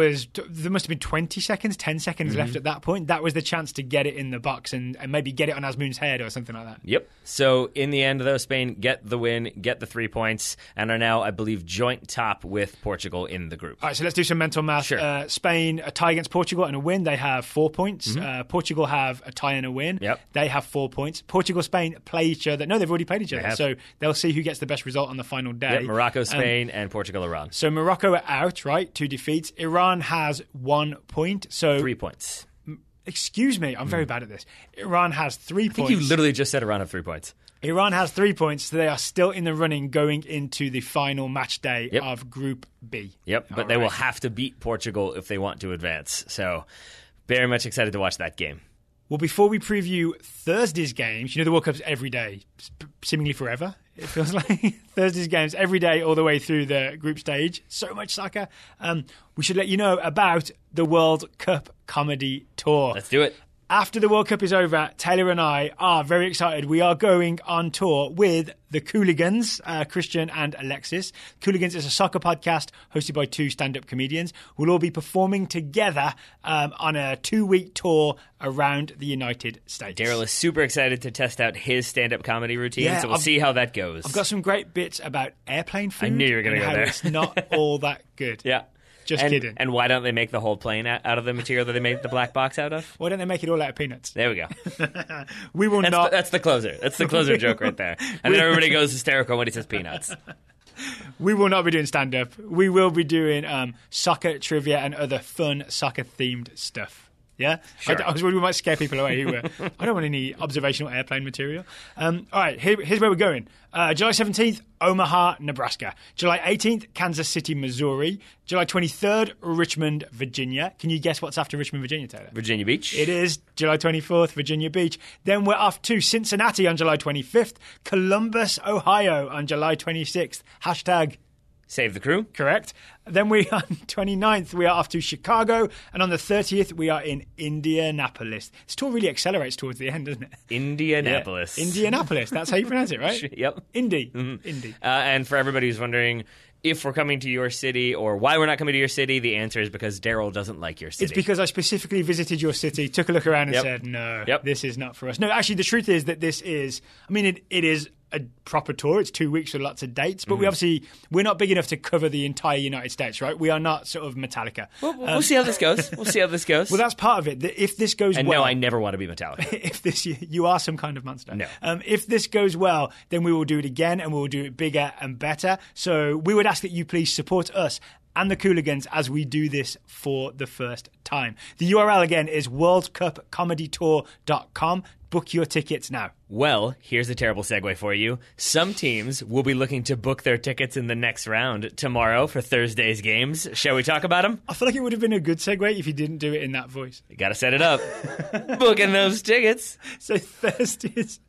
must have been 20 seconds, 10 seconds left at that point. That was the chance to get it in the box and maybe get it on Azmoun's head or something like that.
Yep. So in the end, though, Spain get the win, get the 3 points, and are now, I believe, joint top with Portugal in the group.
All right, so let's do some mental math.
Sure.
Spain, a tie against Portugal and a win. They have 4 points. Portugal have a tie and a win.
Yep.
They have 4 points. Portugal, Spain play each other. No, they've already played each other. So they'll see who gets the best result on the final day.
Yep, Morocco, Spain, and Portugal, Iran.
So Morocco are out, right? 2 defeats. Iran has 1 point. So
3 points.
Excuse me, I'm very bad at this. Iran has 3 points.
I think you literally just said Iran have 3 points.
Iran has 3 points, so they are still in the running going into the final match day of Group B.
Yep, but they will have to beat Portugal if they want to advance. So very much excited to watch that game.
Well, before we preview Thursday's games, the World Cup's every day, seemingly forever, it feels like. Thursday's games every day all the way through the group stage. So much soccer. We should let you know about the World Cup Comedy Tour.
Let's do it.
After the World Cup is over, Taylor and I are very excited. We are going on tour with the Cooligans, Christian and Alexis. Cooligans is a soccer podcast hosted by 2 stand-up comedians. We'll all be performing together on a 2-week tour around the United States.
Daryl is super excited to test out his stand-up comedy routine, so we'll see how that goes.
I've got some great bits about airplane food.
I knew you were going to go there.
It's not all that good.
Yeah.
Just kidding.
And why don't they make the whole plane out of the material that they made the black box out of?
Why don't they make it all out of peanuts?
There we go.
We will not.
That's the closer. That's the closer joke right there. And then everybody goes hysterical when he says peanuts.
We will not be doing stand-up. We will be doing soccer trivia and other fun soccer-themed stuff. Yeah?
Sure.
I was worried we might scare people away. I don't want any observational airplane material. All right, here's where we're going. July 17th, Omaha, Nebraska. July 18th, Kansas City, Missouri. July 23rd, Richmond, Virginia. Can you guess what's after Richmond, Virginia, Taylor?
Virginia Beach.
It is July 24th, Virginia Beach. Then we're off to Cincinnati on July 25th. Columbus, Ohio on July 26th. Hashtag
Save the crew.
Correct. Then on 29th, we are off to Chicago. And on the 30th, we are in Indianapolis. This tour really accelerates towards the end, doesn't it?
Indianapolis.
Yeah. Indianapolis. That's how you pronounce it, right?
Yep.
Indy.
Mm-hmm.
Indy.
And for everybody who's wondering if we're coming to your city or why we're not coming to your city, the answer is because Daryl doesn't like your city.
It's because I specifically visited your city, took a look around and said, no, this is not for us. No, actually, the truth is that this is, it is a proper tour. It's 2 weeks with lots of dates, but we're not big enough to cover the entire United States, right? We are not sort of Metallica.
Well, we'll see how this goes. We'll see how this goes.
Well, that's part of it. If this goes
and
well...
no, I never want to be Metallica.
If you are some kind of monster.
No.
If this goes well, then we will do it again and we will do it bigger and better. So we would ask that you please support us and the Cooligans as we do this for the first time. The URL again is worldcupcomedytour.com. Book your tickets now.
Well, here's a terrible segue for you. Some teams will be looking to book their tickets in the next round tomorrow for Thursday's games. Shall we talk about them?
I feel like it would have been a good segue if you didn't do it in that voice.
You got to set it up. Booking those tickets.
So Thursday's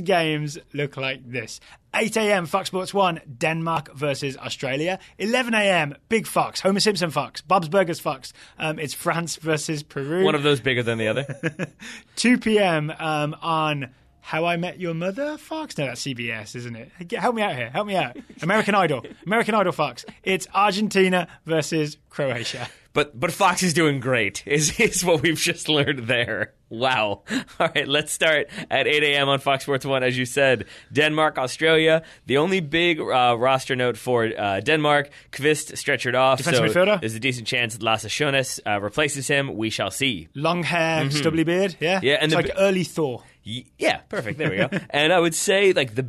games look like this. 8 a.m. Fox Sports 1, Denmark versus Australia. 11 a.m. Big Fox, Homer Simpson Fox, Bob's Burgers Fox. It's France versus Peru.
One of those bigger than the other.
2 p.m. On How I Met Your Mother Fox? No, that's CBS, isn't it? Help me out here. Help me out. American Idol. American Idol Fox. It's Argentina versus Croatia.
But Fox is doing great, is what we've just learned there. Wow. All right, let's start at 8 a.m. on Fox Sports 1, as you said. Denmark, Australia. The only big roster note for Denmark, Kvist stretchered off.
Defensive midfielder.
There's a decent chance Lasse Schoenes replaces him. We shall see.
Long hair, stubbly beard. Yeah,
and
it's like early Thor.
Yeah, perfect. There we go. And I would say like the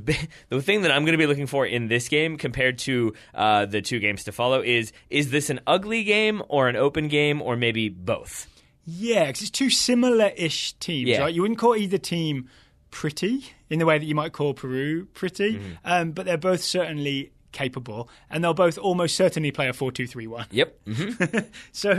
thing that I'm going to be looking for in this game compared to the 2 games to follow is this an ugly game or an open game or maybe both?
Yeah, because it's 2 similar-ish teams, right? You wouldn't call either team pretty in the way that you might call Peru pretty, but they're both certainly capable, and they'll both almost certainly play a 4-2-3-1.
Yep.
So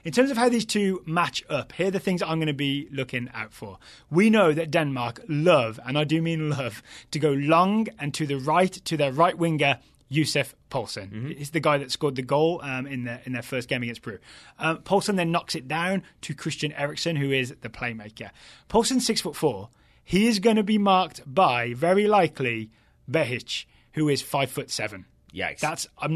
in terms of how these two match up, here are the things I'm going to be looking out for. We know that Denmark love, and I do mean love, to go long and to the right, to their right winger, Josef Poulsen. He's the guy that scored the goal in their first game against Peru. Poulsen then knocks it down to Christian Eriksen, who is the playmaker. Poulsen's 6'4". He is going to be marked by, very likely, Behic, who is 5'7".
Yikes.
I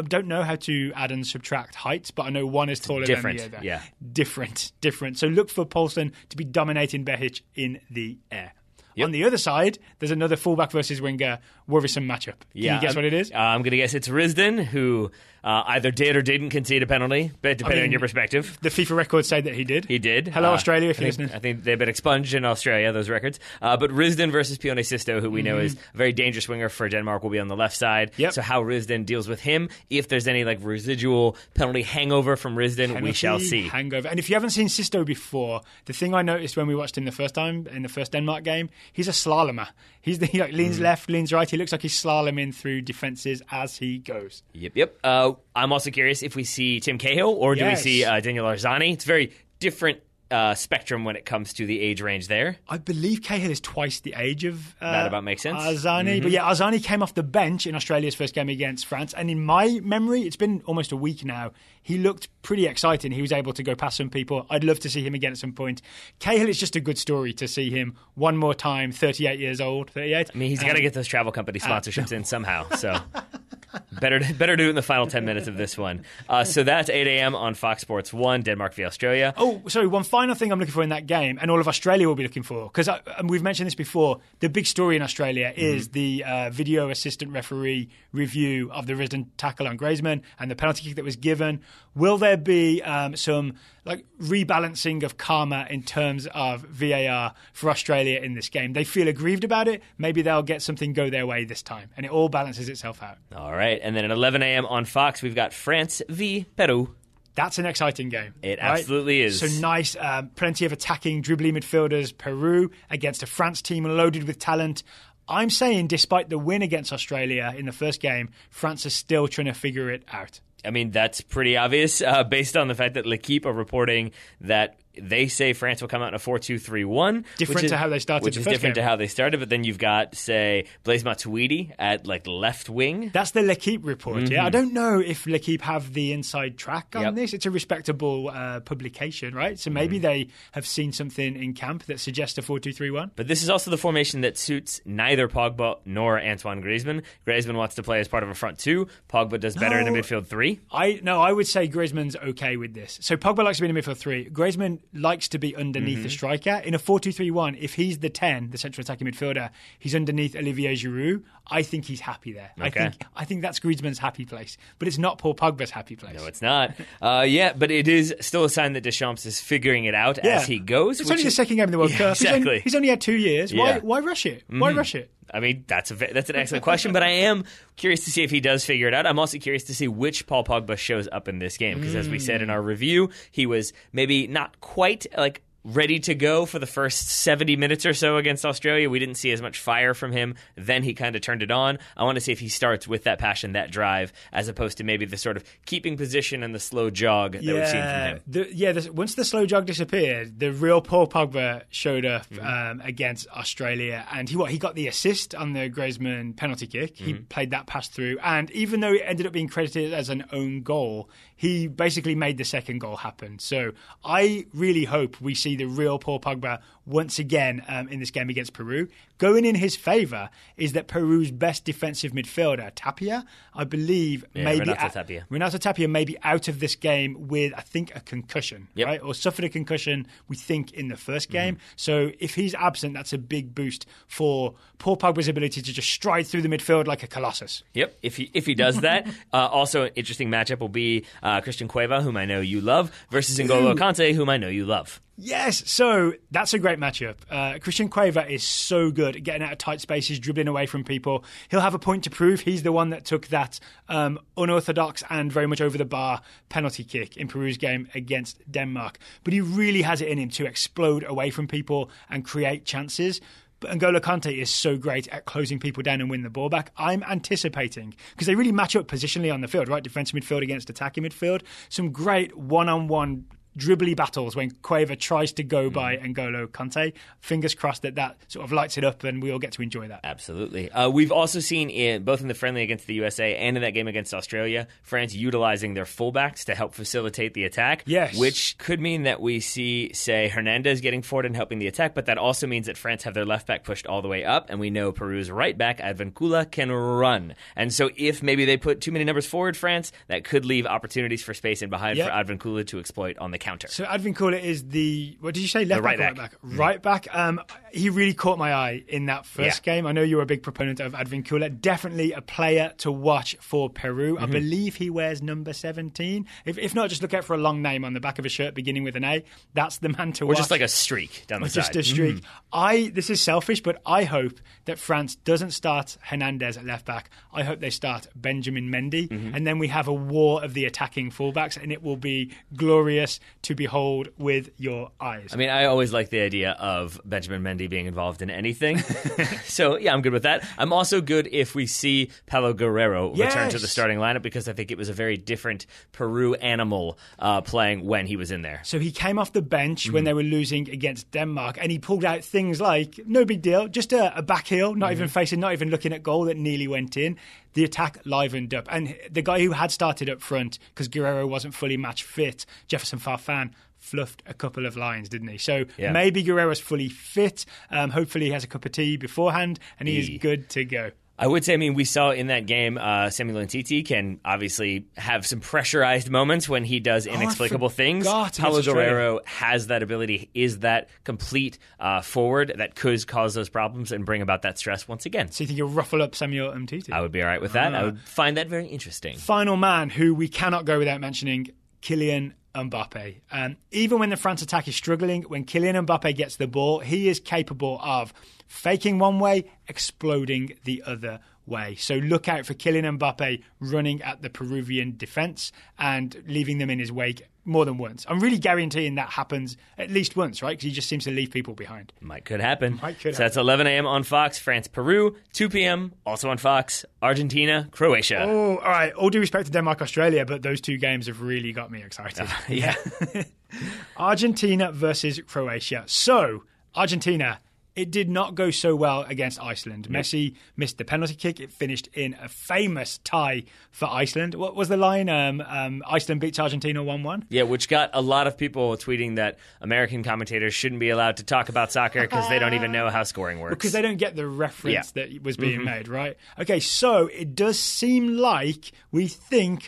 don't know how to add and subtract heights, but I know one is taller than the other.
Yeah.
Different. So look for Poulsen to be dominating Behic in the air. Yep. On the other side, there's another fullback versus winger worrisome matchup. Can you guess what it is?
I'm going to guess it's Risden, who either did or didn't concede a penalty, depending on your perspective.
The FIFA records say that he did.
He did.
Hello, Australia, if you're listening.
I think they've been expunged in Australia, those records. But Risden versus Pione Sisto, who we know is a very dangerous winger for Denmark, will be on the left side.
Yep.
So how Risden deals with him, if there's any residual penalty hangover from Risden, we shall see.
Hangover. And if you haven't seen Sisto before, the thing I noticed when we watched him the first time, in the first Denmark game, he's a slalomer. He leans left, leans right. He looks like he's slaloming through defenses as he goes.
Yep. I'm also curious if we see Tim Cahill or do we see Daniel Arzani. It's very different spectrum when it comes to the age range there.
I believe Cahill is twice the age of
that about makes sense.
Arzani. But yeah, Arzani came off the bench in Australia's first game against France. And in my memory, it's been almost a week now, he looked pretty exciting. He was able to go past some people. I'd love to see him again at some point. Cahill is just a good story to see him one more time, 38 years old, 38.
I mean, he's got to get those travel company sponsorships in somehow, so... Better do it in the final 10 minutes of this one. So that's 8 a.m. on Fox Sports 1, Denmark v Australia.
Oh, sorry, one final thing I'm looking for in that game, and all of Australia will be looking for, because we've mentioned this before, the big story in Australia is the video assistant referee review of the resident tackle on Griezmann and the penalty kick that was given. Will there be some rebalancing of karma in terms of VAR for Australia in this game? They feel aggrieved about it. Maybe they'll get something go their way this time, and it all balances itself out.
All right, and then at 11 a.m. on Fox, we've got France v Peru.
That's an exciting game.
It absolutely is.
So nice, plenty of attacking, dribbly midfielders. Peru against a France team loaded with talent. I'm saying, despite the win against Australia in the first game, France is still trying to figure it out.
I mean, that's pretty obvious based on the fact that L'Equipe are reporting that they say France will come out in a 4-2-3-1.
Different to how they started
Which
the
is
first
different
game.
to how they started, but then you've got, say, Blaise Matuidi at left wing.
That's the L'Equipe report, yeah. I don't know if L'Equipe have the inside track on this. It's a respectable publication, right? So maybe they have seen something in camp that suggests a 4-2-3-1.
But this is also the formation that suits neither Pogba nor Antoine Griezmann. Griezmann wants to play as part of a front two. Pogba does better in a midfield three.
I would say Griezmann's okay with this. So Pogba likes to be in a midfield three. Griezmann likes to be underneath the striker. In a 4-2-3-1, if he's the 10, the central attacking midfielder, he's underneath Olivier Giroud. I think he's happy there.
Okay.
I think that's Griezmann's happy place. But it's not Paul Pogba's happy place.
No, it's not. But it is still a sign that Deschamps is figuring it out as he goes.
It's only the second game in the World Cup.
Exactly.
He's only had 2 years. Why rush it? Why rush it?
I mean, that's an excellent question, but I am curious to see if he does figure it out. I'm also curious to see which Paul Pogba shows up in this game, because as we said in our review, he was maybe not quite ready to go for the first 70 minutes or so against Australia. We didn't see as much fire from him. Then he kind of turned it on. I want to see if he starts with that passion, that drive, as opposed to maybe the sort of keeping position and the slow jog that we've seen from him.
Once the slow jog disappeared, the real Paul Pogba showed up against Australia, and he got the assist on the Griezmann penalty kick. He played that pass through, and even though it ended up being credited as an own goal, he basically made the second goal happen. So I really hope we see the real Paul Pogba once again in this game against Peru. Going in his favour is that Peru's best defensive midfielder, Tapia, I believe, Renato Tapia may be out of this game with, I think, a concussion, right? Or suffered a concussion, we think, in the first game. So if he's absent, that's a big boost for Paul Pogba's ability to just stride through the midfield like a colossus.
Yep, if he does that. Also, an interesting matchup will be Christian Cueva, whom I know you love, versus N'Golo Kante, whom I know you love.
Yes, so that's a great matchup. Christian Cueva is so good at getting out of tight spaces, dribbling away from people. He'll have a point to prove. He's the one that took that unorthodox and very much over-the-bar penalty kick in Peru's game against Denmark. But he really has it in him to explode away from people and create chances. But N'Golo Kante is so great at closing people down and win the ball back. I'm anticipating, because they really match up positionally on the field, right? Defensive midfield against attacking midfield. Some great one-on-one dribbly battles when Cueva tries to go by N'Golo Kante. Fingers crossed that sort of lights it up and we all get to enjoy that.
Absolutely. We've also seen, both in the friendly against the USA and in that game against Australia, France utilizing their fullbacks to help facilitate the attack.
Yes.
Which could mean that we see, say, Hernandez getting forward and helping the attack, but that also means that France have their left back pushed all the way up, and we know Peru's right back, Advincula, can run. And so if maybe they put too many numbers forward, France, that could leave opportunities for space in behind for Advincula to exploit on the counter.
So Advincula is the, what did you say, left
back
back or right back? Right back. He really caught my eye in that first game. I know you're a big proponent of Advincula. Definitely a player to watch for Peru. I believe he wears number 17. If not, just look out for a long name on the back of a shirt beginning with an A. That's the man to watch.
Or just like a streak down the side.
Just a streak. This is selfish, but I hope that France doesn't start Hernandez at left back. I hope they start Benjamin Mendy, and then we have a war of the attacking fullbacks, and it will be glorious. to behold with your eyes.
I mean, I always like the idea of Benjamin Mendy being involved in anything. So, yeah, I'm good with that. I'm also good if we see Paulo Guerrero return to the starting lineup, because I think it was a very different Peru animal playing when he was in there.
So he came off the bench when they were losing against Denmark, and he pulled out things like, no big deal, just a back heel, not even looking at goal, that nearly went in. The attack livened up. And the guy who had started up front, because Guerrero wasn't fully match fit, Jefferson Farfan, fluffed a couple of lines, didn't he? So maybe Guerrero's fully fit. Hopefully he has a cup of tea beforehand, and he is good to go.
I would say, we saw in that game, Samuel Umtiti can obviously have some pressurized moments when he does inexplicable things. Paulo Guerrero has that ability, is that complete forward that could cause those problems and bring about that stress once again.
So you think you'll ruffle up Samuel Umtiti?
I would be all right with that. I would find that very interesting.
Final man who we cannot go without mentioning, Kylian Mbappe. Even when the France attack is struggling, when Kylian Mbappe gets the ball, he is capable of faking one way, exploding the other way. So look out for Kylian Mbappe running at the Peruvian defence and leaving them in his wake more than once. I'm really guaranteeing that happens at least once, right? Because he just seems to leave people behind.
Could happen. So that's 11 a.m. on Fox, France-Peru. 2 p.m. also on Fox, Argentina-Croatia.
Oh, all right. All due respect to Denmark-Australia, but those two games have really got me excited.
Yeah.
Argentina versus Croatia. So, Argentina, it did not go so well against Iceland. Messi missed the penalty kick. It finished in a famous tie for Iceland. What was the line? Iceland beats Argentina 1-1?
Yeah, which got a lot of people tweeting that American commentators shouldn't be allowed to talk about soccer because they don't even know how scoring works.
Because they don't get the reference that was being made, right? Okay, so it does seem like we've seen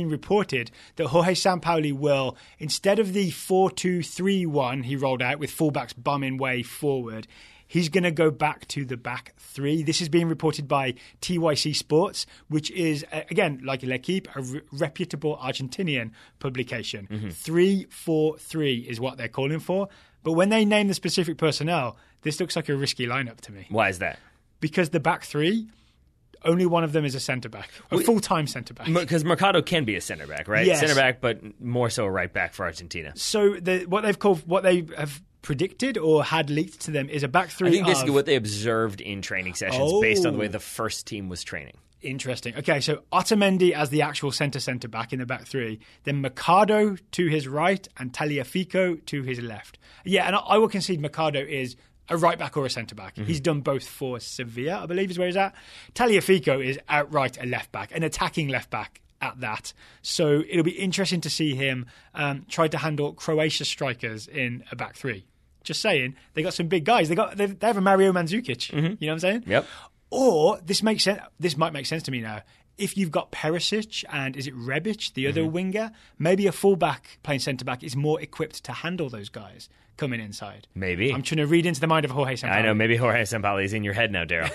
reported that Jorge Sampaoli will, instead of the 4-2-3-1 he rolled out with fullbacks bombing way forward, he's going to go back to the back three. This is being reported by TYC Sports, which is, again, like L'Equipe, a reputable Argentinian publication. 3-4-3 is what they're calling for. But when they name the specific personnel, this looks like a risky lineup to me.
Why is that?
Because the back three, only one of them is a centre-back, a full-time centre-back.
Because Mercado can be a centre-back, right?
Yes.
Centre-back, but more so a right-back for Argentina.
So what they have predicted or had leaked to them is a back three.
I think basically what they observed in training sessions based on the way the first team was training.
Interesting. Okay, so Otamendi as the actual centre-back in the back three, then Mercado to his right and Tagliafico to his left. Yeah, and I will concede Mercado is a right back or a centre back. He's done both for Sevilla, I believe is where he's at. Tagliafico is outright a left back, an attacking left back at that. So it'll be interesting to see him try to handle Croatia strikers in a back three. Just saying, they got some big guys. They have a Mario Mandzukic. You know what I'm saying?
Yep.
Or this makes sense. This might make sense to me now. If you've got Perisic and is it Rebic, the other winger, maybe a fullback playing centre back is more equipped to handle those guys coming inside.
Maybe.
I'm trying to read into the mind of Jorge Sampaoli.
I know, maybe Jorge Sampaoli is in your head now, Daryl.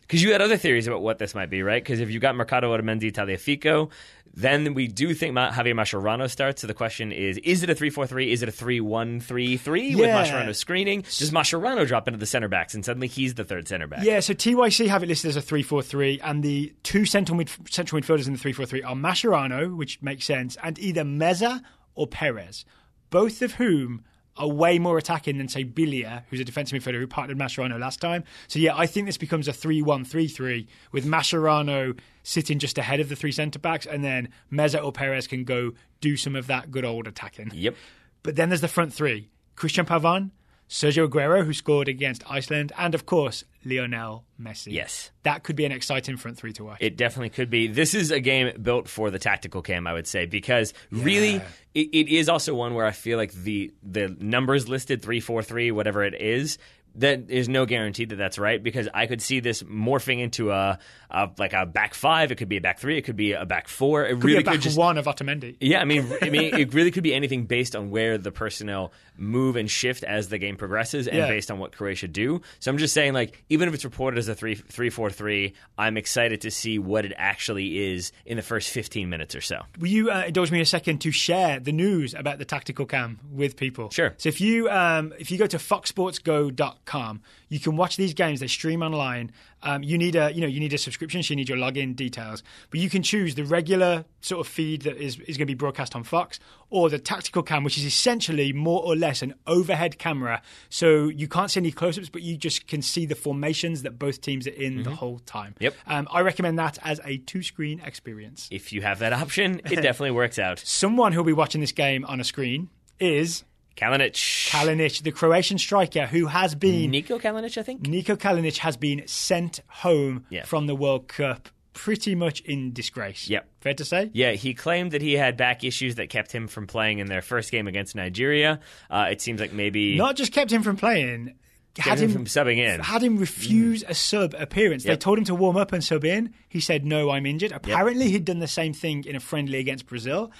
Because you had other theories about what this might be, right? Because if you've got Mercado, Otamendi, Tagliafico, then we do think Javier Mascherano starts. So the question is it a 3-4-3? Is it a 3-1-3-3 with Mascherano screening? Does Mascherano drop into the centre backs and suddenly he's the third centre back?
Yeah, so TYC have it listed as a 3-4-3, and the two central midfielders in the 3-4-3 are Mascherano, which makes sense, and either Meza or Perez, both of whom are way more attacking than, say, Bilia, who's a defensive midfielder who partnered Mascherano last time. So, yeah, I think this becomes a 3-1-3-3 with Mascherano sitting just ahead of the three centre-backs, and then Meza or Perez can go do some of that good old attacking.
Yep.
But then there's the front three. Christian Pavón, Sergio Aguero, who scored against Iceland, and, of course, Lionel Messi.
Yes.
That could be an exciting front three to watch.
It definitely could be. This is a game built for the tactical cam, I would say, because really it is also one where I feel like the numbers listed, 3-4-3, whatever it is, that is no guarantee that that's right, because I could see this morphing into a back five. It could be a back three. It could be a back four. It really
be a back one of Otamendi.
Yeah, I mean, it really could be anything based on where the personnel move and shift as the game progresses, and based on what Croatia do. So I'm just saying, like, even if it's reported as a 3-4-3, I'm excited to see what it actually is in the first 15 minutes or so. Will
you indulge me a second to share the news about the tactical cam with people?
Sure.
So if you go to foxsportsgo.com Squarespace.com. You can watch these games. They stream online. You need a subscription, so you need your login details. But you can choose the regular sort of feed that is going to be broadcast on Fox, or the tactical cam, which is essentially more or less an overhead camera. So you can't see any close-ups, but you just can see the formations that both teams are in the whole time.
Yep.
I recommend that as a 2-screen experience.
If you have that option, it definitely works out.
Someone who'll be watching this game on a screen is
Kalinic,
the Croatian striker who has been...
Niko Kalinic, I think?
Niko Kalinic has been sent home from the World Cup pretty much in disgrace.
Yep.
Fair to say?
Yeah, he claimed that he had back issues that kept him from playing in their first game against Nigeria. It seems like maybe...
Not just kept him from playing...
Had him from subbing in.
Had him refuse a sub appearance. They told him to warm up and sub in. He said, no, I'm injured. Apparently, he'd done the same thing in a friendly against Brazil.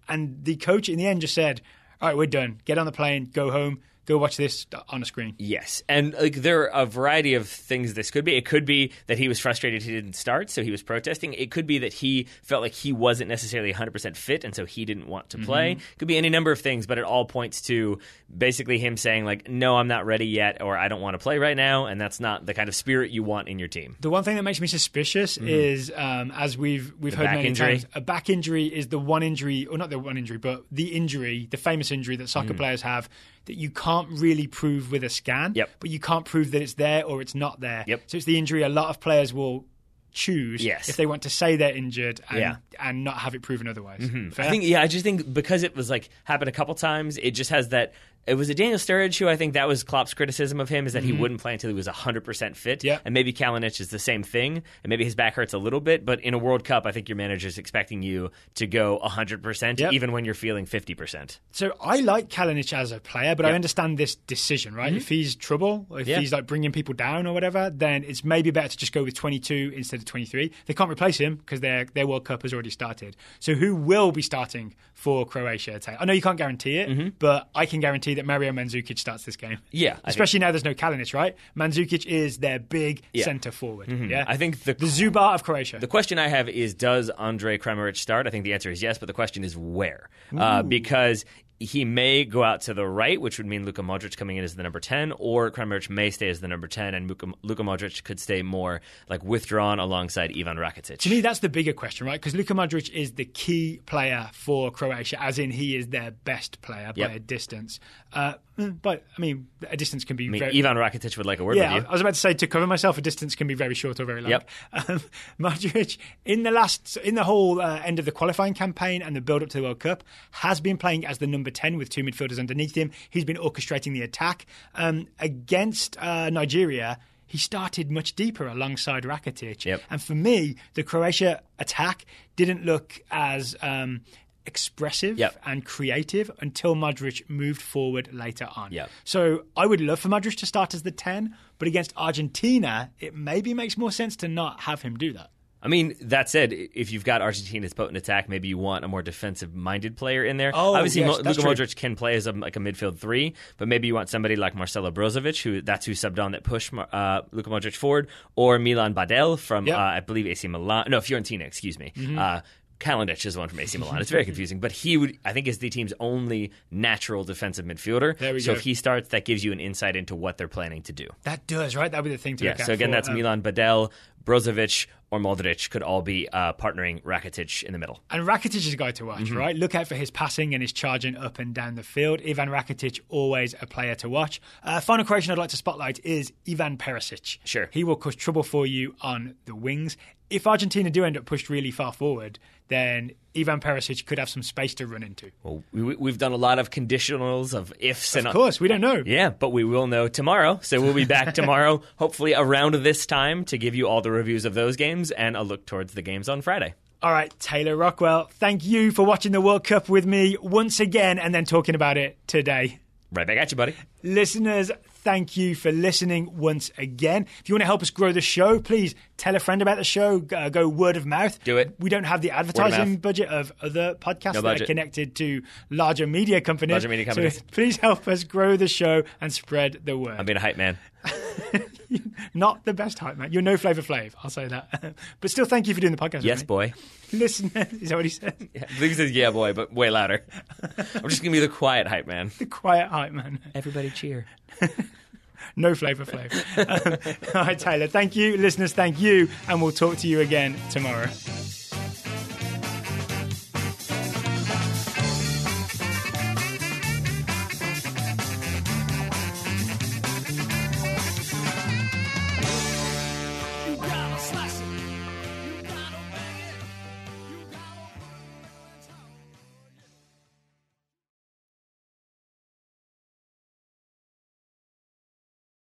And the coach in the end just said, all right, we're done. Get on the plane, go home, go watch this on a screen.
Yes. And there are a variety of things this could be. It could be that he was frustrated he didn't start, so he was protesting. It could be that he felt like he wasn't necessarily 100% fit, and so he didn't want to play. It could be any number of things, but it all points to basically him saying, like, no, I'm not ready yet, or I don't want to play right now, and that's not the kind of spirit you want in your team.
The one thing that makes me suspicious is, as we've heard many times, a back injury is the one injury, or not the one injury, but the injury, the famous injury that soccer players have, that you can't really prove with a scan, but you can't prove that it's there or it's not there. So it's the injury a lot of players will choose if they want to say they're injured and not have it proven otherwise.
I just think because it was like happened a couple times, it just has that. It was a Daniel Sturridge who I think that was Klopp's criticism of him, is that he wouldn't play until he was 100% fit. And maybe Kalinic is the same thing, and maybe his back hurts a little bit, but in a World Cup, I think your manager's expecting you to go 100% even when you're feeling 50%.
So I like Kalinic as a player, but I understand this decision, right? If he's trouble, if he's like bringing people down or whatever, then it's maybe better to just go with 22 instead of 23. They can't replace him because their World Cup has already started. So who will be starting for Croatia? I know you can't guarantee it, but I can guarantee that Mario Mandzukic starts this game. Especially now there's no Kalinic, right? Mandzukic is their big centre forward.
I think the
Zubar of Croatia.
The question I have is, does Andre Kramaric start? I think the answer is yes, but the question is where. Because he may go out to the right, which would mean Luka Modric coming in as the number 10, or Kramaric may stay as the number 10, and Luka Modric could stay more like withdrawn alongside Ivan Rakitic.
To me, that's the bigger question, right? Because Luka Modric is the key player for Croatia, as in he is their best player by a distance. But, I mean, a distance can be very...
Ivan Rakitic would like a word with you.
I was about to say, to cover myself, a distance can be very short or very long. Modric, in the whole end of the qualifying campaign and the build-up to the World Cup, has been playing as the number 10 with two midfielders underneath him. He's been orchestrating the attack. Against Nigeria, he started much deeper alongside Rakitic. And for me, the Croatia attack didn't look as... expressive and creative until Modric moved forward later on. So I would love for Modric to start as the 10, but against Argentina, it maybe makes more sense to not have him do that.
I mean, that said, if you've got Argentina's potent attack, maybe you want a more defensive-minded player in there. Obviously, Luka Modric can play as a midfield 3, but maybe you want somebody like Marcelo Brozovic, who subbed on that push Luka Modric forward, or Milan Badel from, I believe, Fiorentina, excuse me. Kalinic is the one from AC Milan. It's very confusing, but he is the team's only natural defensive midfielder. So if he starts, that gives you an insight into what they're planning to do.
That does, right? That would be the thing to look at.
So again, that's Milan Badel, Brozovic, or Modric could all be partnering Rakitic in the middle.
And Rakitic is a guy to watch, right? Look out for his passing and his charging up and down the field. Ivan Rakitic, always a player to watch. Final Croatian I'd like to spotlight is Ivan Perisic.
Sure.
He will cause trouble for you on the wings. If Argentina do end up pushed really far forward, then Ivan Perisic could have some space to run into.
Well, we've done a lot of conditionals of ifs.
Of course, we don't know.
Yeah, but we will know tomorrow. So we'll be back tomorrow, hopefully around this time, to give you all the reviews of those games and a look towards the games on Friday.
All right, Taylor Rockwell, thank you for watching the World Cup with me once again and then talking about it today.
Right back at you, buddy.
Listeners, thank you for listening once again. If you want to help us grow the show, please tell a friend about the show. Go word of mouth.
Do it.
We don't have the advertising budget of other podcasts that are connected to larger media companies. So please help us grow the show and spread the word.
I'm being a hype man.
Not the best hype man. You're no Flavor Flav, I'll say that. But still, thank you for doing the podcast.
Yes, boy.
Listeners, is that what he said?
Yeah, I believe he says, yeah, boy, but way louder. I'm just going to be the quiet hype man.
The quiet hype man.
Everybody cheer.
No Flavor Flav. All right, Taylor, thank you. Listeners, thank you. And we'll talk to you again tomorrow.